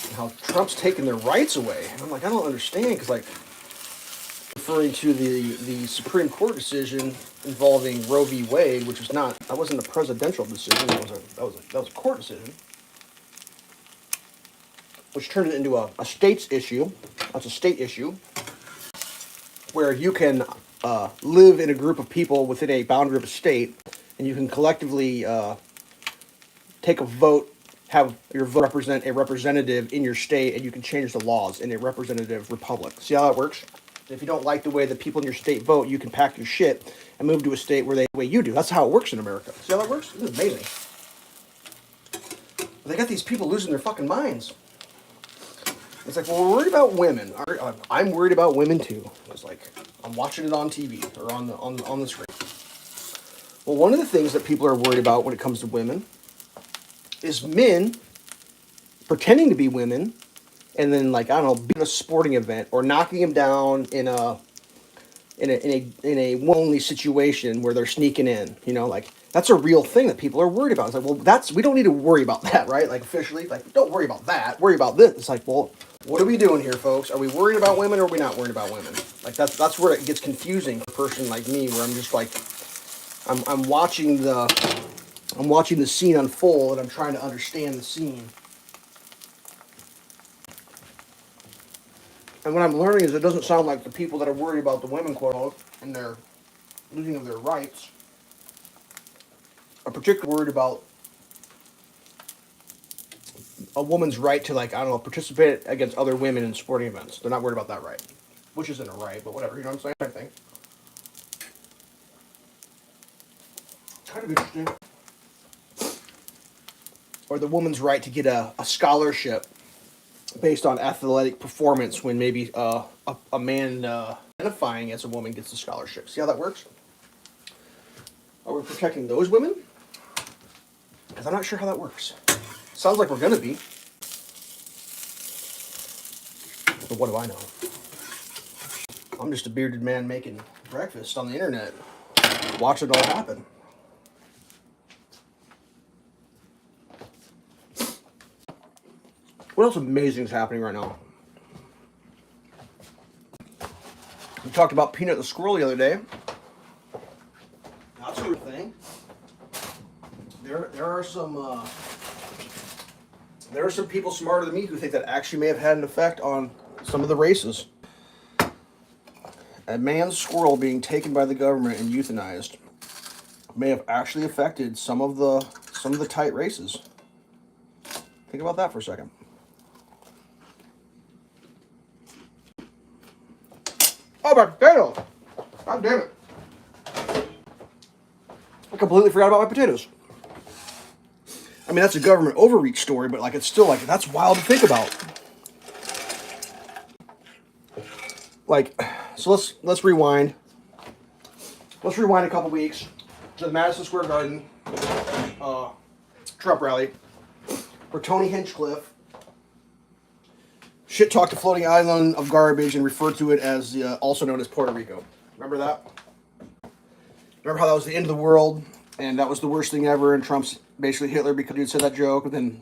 And how Trump's taking their rights away. And I'm like, I don't understand, because like referring to the Supreme Court decision involving Roe v. Wade, which was that wasn't a presidential decision, that was a court decision, which turned it into a state's issue. That's a state issue where you can live in a group of people within a boundary of a state, and you can collectively take a vote, have your vote represent a representative in your state, and you can change the laws in a representative republic. See how that works? If you don't like the way the people in your state vote, you can pack your shit and move to a state where the way you do. That's how it works in America. See how that works? This is amazing. They got these people losing their fucking minds. It's like, well, we're worried about women. I'm worried about women too. It's like I'm watching it on TV or on the screen. Well, one of the things that people are worried about when it comes to women is men pretending to be women, and then, like, I don't know, being at a sporting event or knocking them down in a lonely situation where they're sneaking in. You know, like, that's a real thing that people are worried about. It's like, well, we don't need to worry about that, right? Like, officially, like, don't worry about that. Worry about this. It's like, well, what are we doing here, folks? Are we worried about women, or are we not worried about women? Like, that's where it gets confusing for a person like me, where I'm just like, I'm watching the scene unfold, and I'm trying to understand the scene. And what I'm learning is it doesn't sound like the people that are worried about the women, quote unquote, and their losing of their rights are particularly worried about a woman's right to, like, I don't know, participate against other women in sporting events. They're not worried about that right. Which isn't a right, but whatever, you know what I'm saying? I think. Kind of interesting. Or the woman's right to get a scholarship based on athletic performance when maybe a man identifying as a woman gets a scholarship. See how that works? Are we protecting those women? Because I'm not sure how that works. Sounds like we're going to be. But what do I know? I'm just a bearded man making breakfast on the internet, watching it all happen. What else amazing is happening right now? We talked about Peanut the squirrel the other day. That's a real thing. There are some people smarter than me who think that actually may have had an effect on some of the races. A man's squirrel being taken by the government and euthanized may have actually affected some of the tight races. Think about that for a second. Oh, my potatoes! God damn it. I completely forgot about my potatoes. I mean, that's a government overreach story, but like, it's still like, that's wild to think about. Like, so let's rewind. Let's rewind a couple weeks to the Madison Square Garden Trump rally, where Tony Hinchcliffe shit-talked a floating island of garbage and referred to it as also known as Puerto Rico. Remember that? Remember how that was the end of the world, and that was the worst thing ever, and Trump's basically Hitler because he said that joke, and then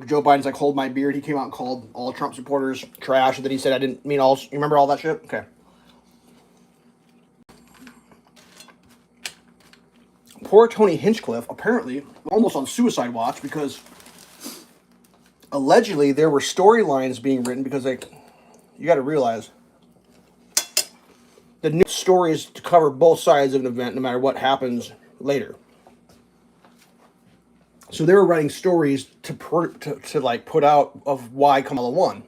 Joe Biden's like, hold my beard. He came out and called all Trump supporters trash, and then he said I didn't mean all. You remember all that shit? Okay. poor Tony Hinchcliffe, apparently almost on suicide watch because allegedly there were storylines being written because, like, you got to realize the news story is to cover both sides of an event no matter what happens later. So they were writing stories to like put out of why Kamala won.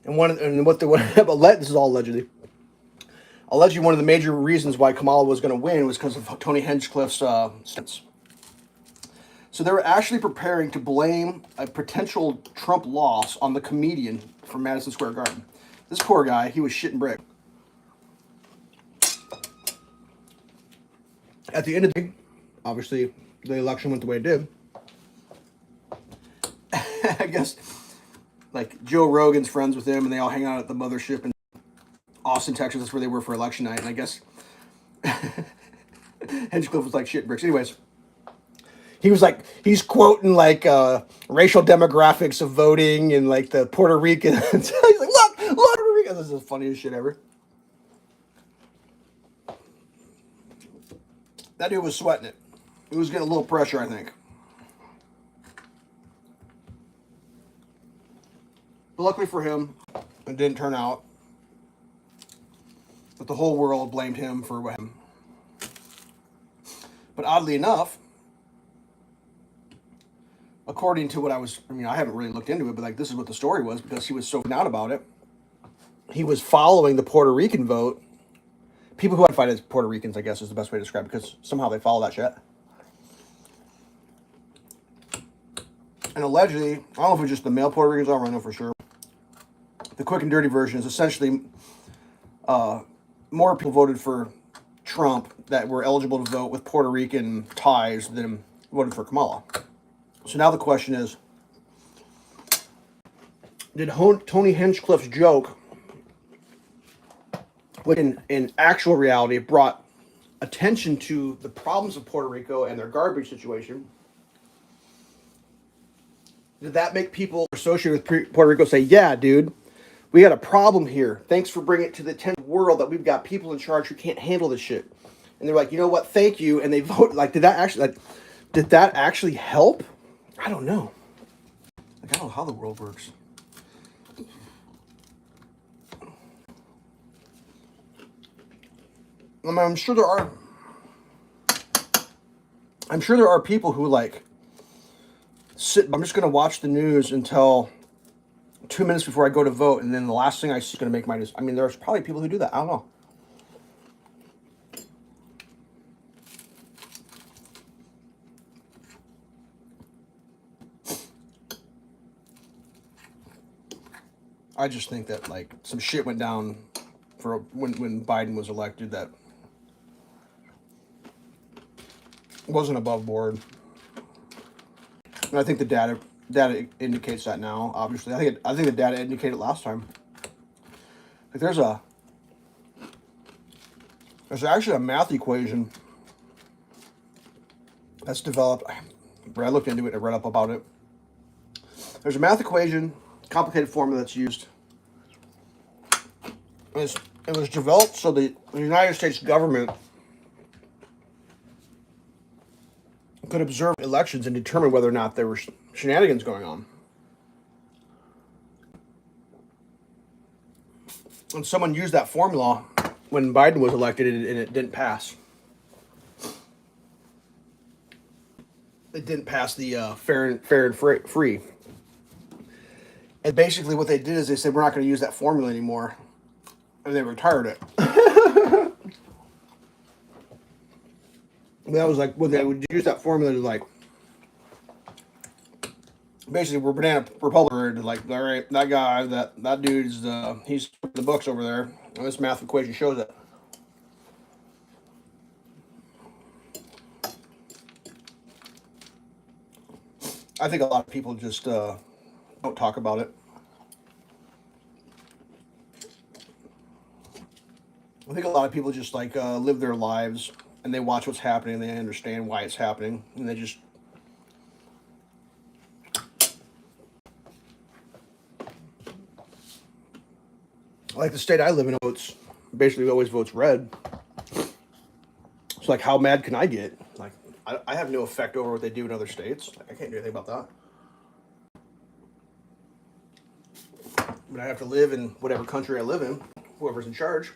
And this is all allegedly. Allegedly, one of the major reasons why Kamala was going to win was because of Tony Hinchcliffe's stance. So they were actually preparing to blame a potential Trump loss on the comedian from Madison Square Garden. This poor guy, he was shitting brick. At the end of the day, obviously, the election went the way it did. I guess, like, Joe Rogan's friends with him, and they all hang out at the mothership in Austin, Texas. That's where they were for election night. And I guess Hinchcliffe was like shit bricks. Anyways, he's quoting like racial demographics of voting and like the Puerto Ricans. He's like, look, Puerto Rico. This is the funniest shit ever. That dude was sweating it. He was getting a little pressure, I think. But luckily for him, it didn't turn out. But the whole world blamed him for what happened. But oddly enough, according to what I haven't really looked into it, but like this is what the story was because he was so out about it. He was following the Puerto Rican vote. People who identified as Puerto Ricans, I guess, is the best way to describe it because somehow they follow that shit. And allegedly, I don't know if it's just the male Puerto Ricans, I don't really know for sure. The quick and dirty version is essentially more people voted for Trump that were eligible to vote with Puerto Rican ties than voted for Kamala. So now the question is, did Tony Hinchcliffe's joke, which in actual reality brought attention to the problems of Puerto Rico and their garbage situation, did that make people associated with Puerto Rico say, yeah, dude, we got a problem here. Thanks for bringing it to the attention of the world that we've got people in charge who can't handle this shit. And they're like, you know what? Thank you. And they vote. Like, did that actually help? I don't know. Like, I don't know how the world works. I mean, I'm sure there are people who like I'm just going to watch the news until 2 minutes before I go to vote, and then the last thing I see is going to make my decision. I mean, there's probably people who do that. I don't know. I just think that like some shit went down for when Biden was elected that wasn't above board. And I think the data indicates that now. Obviously, I think the data indicated last time. Like there's actually a math equation that's developed. I looked into it and read up about it. There's a math equation, complicated formula that's used. It was developed so the United States government could observe elections and determine whether or not there were shenanigans going on. And someone used that formula when Biden was elected and it didn't pass. It didn't pass the fair and free. And basically what they did is they said, we're not going to use that formula anymore. And they retired it. That was like when they would use that formula to like, basically we're banana Republican, like, all right, that guy, that dude's he's the books over there. And this math equation shows it. I think a lot of people just don't talk about it. I think a lot of people just like live their lives and they watch what's happening and they understand why it's happening and they just like the state I live in votes basically always votes red. So like, how mad can I get? Like, I have no effect over what they do in other states. Like, I can't do anything about that. But I have to live in whatever country I live in, whoever's in charge.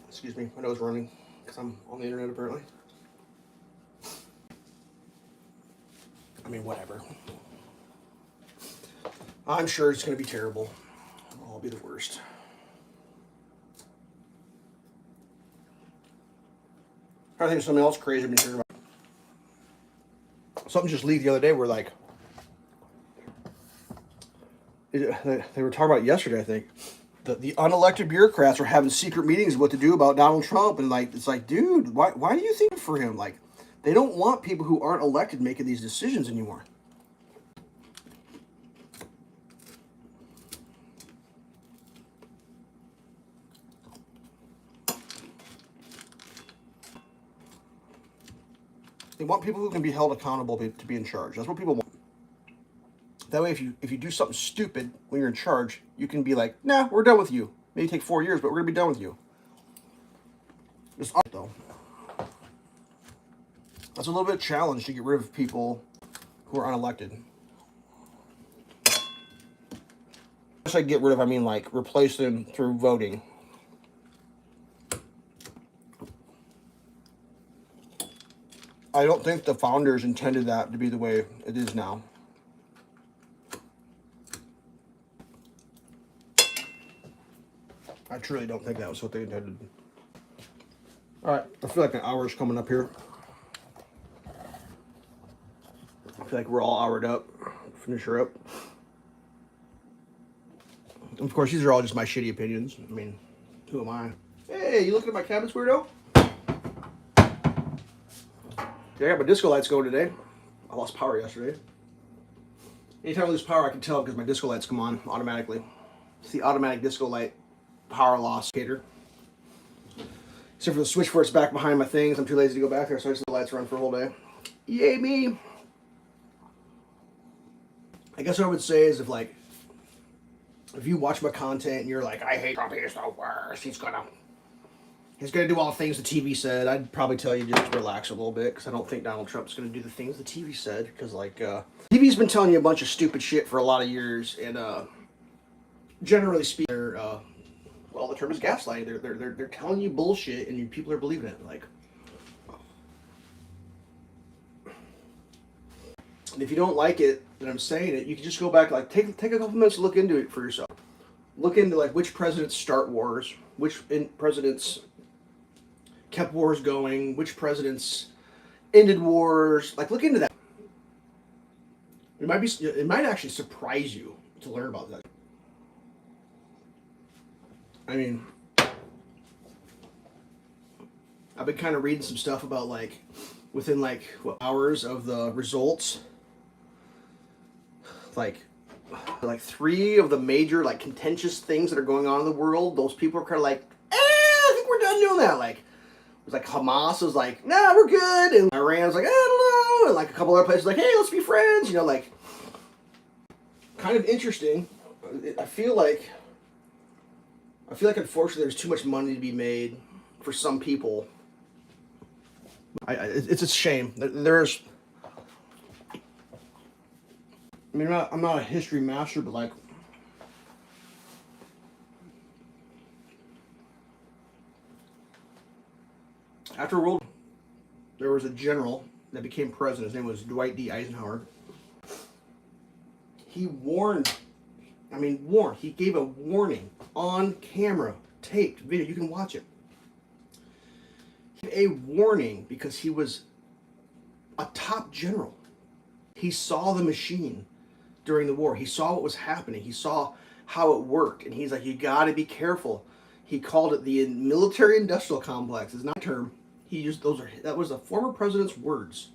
Excuse me, my nose running because I'm on the internet apparently. I mean, whatever. I'm sure it's going to be terrible. It'll all be the worst. I think something else crazy I've been hearing about. Something just leaked the other day where, like, they were talking about yesterday, I think. The unelected bureaucrats were having secret meetings of what to do about Donald Trump. And, like, it's like, dude, why do you think for him? Like, they don't want people who aren't elected making these decisions anymore. They want people who can be held accountable to be in charge. That's what people want. That way, if you do something stupid when you're in charge, you can be like, nah, we're done with you. Maybe take 4 years, but we're going to be done with you. Just though. That's a little bit of a challenge to get rid of people who are unelected. Once I get rid of, I mean like replace them through voting. I don't think the founders intended that to be the way it is now. I truly don't think that was what they intended. All right, I feel like an hour is coming up here. I feel like we're all houred up. Finish her up. Of course, these are all just my shitty opinions. I mean, who am I? Hey, you looking at my cabinets, weirdo? Yeah, I got my disco lights going today. I lost power yesterday. Anytime I lose power, I can tell because my disco lights come on automatically. It's the automatic disco light power loss indicator. Except for the switchboard's back behind my things. I'm too lazy to go back there, so I just let the lights run for a whole day. Yay me! I guess what I would say is if you watch my content and you're like, I hate Trump, he's the worst, he's gonna do all the things the TV said, I'd probably tell you just relax a little bit, because I don't think Donald Trump's gonna do the things the TV said, because TV's been telling you a bunch of stupid shit for a lot of years, and generally speaking, the term is gaslighting. They're telling you bullshit, and people are believing it. And if you don't like it, and I'm saying it, you can just go back, take a couple minutes to look into it for yourself. Look into which presidents start wars, which presidents kept wars going, which presidents ended wars. Look into that. It might actually surprise you to learn about that. I mean, I've been kind of reading some stuff about within hours of the results. Three of the major contentious things that are going on in the world, those people are kind of I think we're done doing that. It was Hamas was nah, we're good, and Iran's I don't know, and a couple other places hey, let's be friends, kind of interesting. I feel like unfortunately there's too much money to be made for some people. It's a shame. There's, I mean, I'm not a history master, but after World War, there was a general that became president. His name was Dwight D. Eisenhower. He he gave a warning on camera, taped video. You can watch it. He gave a warning because he was a top general. He saw the machine during the war. He saw what was happening. He saw how it worked. And he's like, you got to be careful. He called it the military-industrial complex. It's not a term. He used that was a former president's words.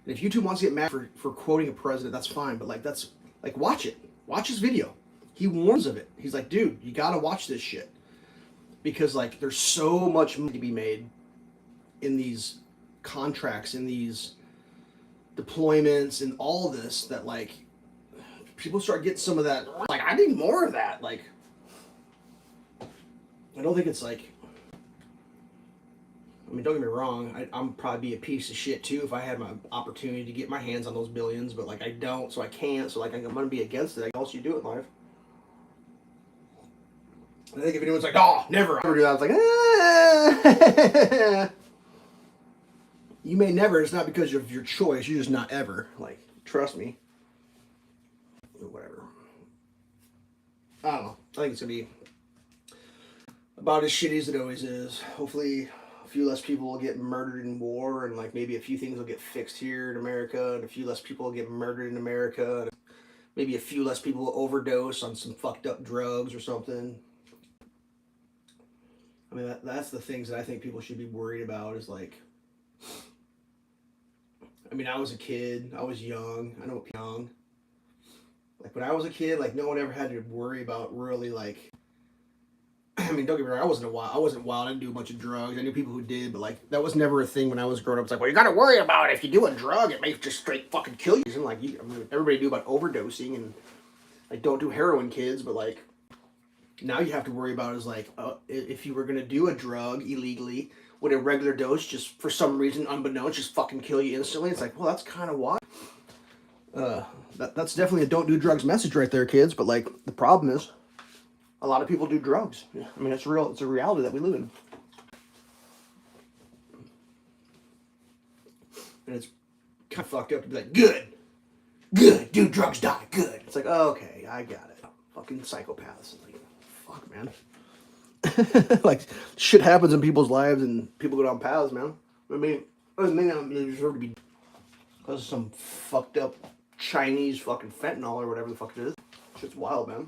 And if YouTube wants to get mad for quoting a president, that's fine. But watch it. Watch his video. He warns of it. He's like, dude, you got to watch this shit. Because there's so much money to be made in these contracts, in these deployments, and all this that people start getting some of that. I need more of that. I don't think it's like, I mean, don't get me wrong, I'm probably be a piece of shit too if I had my opportunity to get my hands on those billions, but like I don't, so I can't, so like I'm gonna be against it. Like, else you do it in life. I think if anyone's like, oh, never do that, it's like, you may never. It's not because of your choice. You're just not ever. Like, trust me. Whatever. I don't know. I think it's gonna be about as shitty as it always is. Hopefully, a few less people will get murdered in war, and like maybe a few things will get fixed here in America, and a few less people will get murdered in America, and maybe a few less people will overdose on some fucked up drugs or something. I mean, that's the things that I think people should be worried about. Is like, I mean, I was a kid. I was young. I know young. Like when I was a kid, like no one ever had to worry about really like. I mean, don't get me wrong. I wasn't wild. I didn't do a bunch of drugs. I knew people who did, but like that was never a thing when I was growing up. It's like, well, you got to worry about it. If you do a drug, it may just straight fucking kill you. And like, I mean, everybody knew about overdosing and like don't do heroin, kids. But like now you have to worry about is like if you were gonna do a drug illegally, would a regular dose just for some reason unbeknownst just fucking kill you instantly? It's like, well, that's kind of why. That's definitely a don't do drugs message right there, kids. But like the problem is, a lot of people do drugs. I mean, it's real. It's a reality that we live in, and it's kind of fucked up to be like, good, do drugs, die, good. It's like, oh, okay, I got it. Fucking psychopaths. Like, fuck, man. Like shit happens in people's lives, and people go down paths, man. I mean, it doesn't mean they deserve to be because of some fucked up Chinese fucking fentanyl or whatever the fuck it is. Shit's wild, man.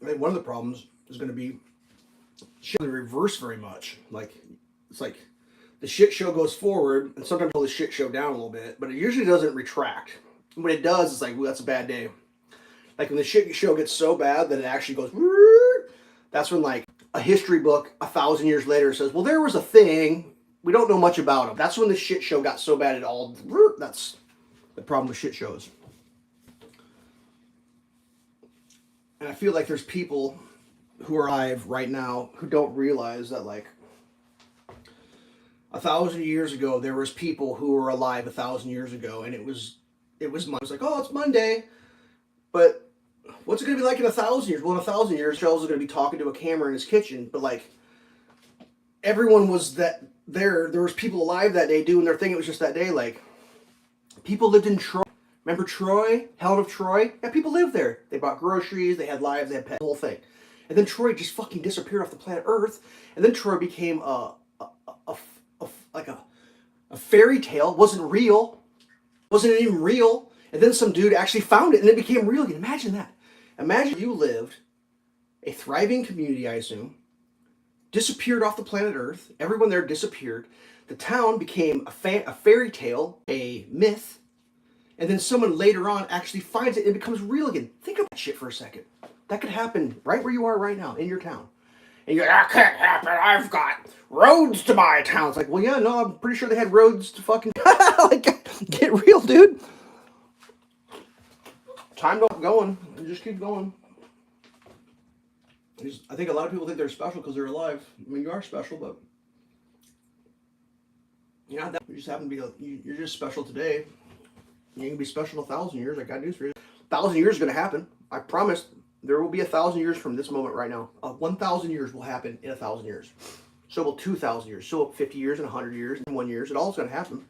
I think one of the problems is going to be shit in reverse very much. Like, it's like the shit show goes forward, and sometimes pull the shit show down a little bit, but it usually doesn't retract. And when it does, it's like, well, that's a bad day. Like when the shit show gets so bad that it actually goes, that's when like a history book 1,000 years later says, well, there was a thing, we don't know much about them. That's when the shit show got so bad it all, that's the problem with shit shows. And I feel like there's people who are alive right now who don't realize that like 1,000 years ago there was people who were alive 1,000 years ago, and it was like, oh, it's Monday, but what's it gonna be like in 1,000 years? Well, in 1,000 years, Charles is gonna be talking to a camera in his kitchen, but like everyone was that there was people alive that day doing their thing. It was just that day. Like people lived in Troy. Remember Troy? Helen of Troy? Yeah, people lived there. They bought groceries, they had lives, they had pets, the whole thing. And then Troy just fucking disappeared off the planet Earth. And then Troy became like a fairy tale. Wasn't real. Wasn't even real. And then some dude actually found it and it became real again. Imagine that. Imagine you lived a thriving community, I assume, disappeared off the planet Earth. Everyone there disappeared. The town became a fairy tale, a myth. And then someone later on actually finds it and it becomes real again. Think about that shit for a second. That could happen right where you are right now, in your town. And you're like, that can't happen. I've got roads to my town. It's like, well, yeah, no, I'm pretty sure they had roads to fucking... like, get real, dude. Time don't going. Just keep going. I think a lot of people think they're special because they're alive. I mean, you are special, but... You're not that. You just happen to be... You're just special today. You can be special 1,000 years. I got news for you. 1,000 years is going to happen. I promise there will be 1,000 years from this moment right now. 1,000 years will happen in 1,000 years. So will 2,000 years. So will 50 years and 100 years and 1 year. It all's going to happen.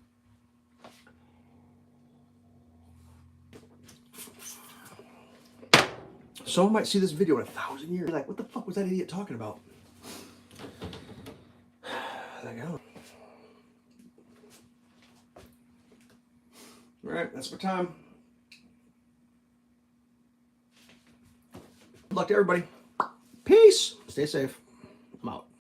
Someone might see this video in 1,000 years. Like, what the fuck was that idiot talking about? Like, I don't know. All right, that's my time. Good luck to everybody. Peace. Stay safe. I'm out.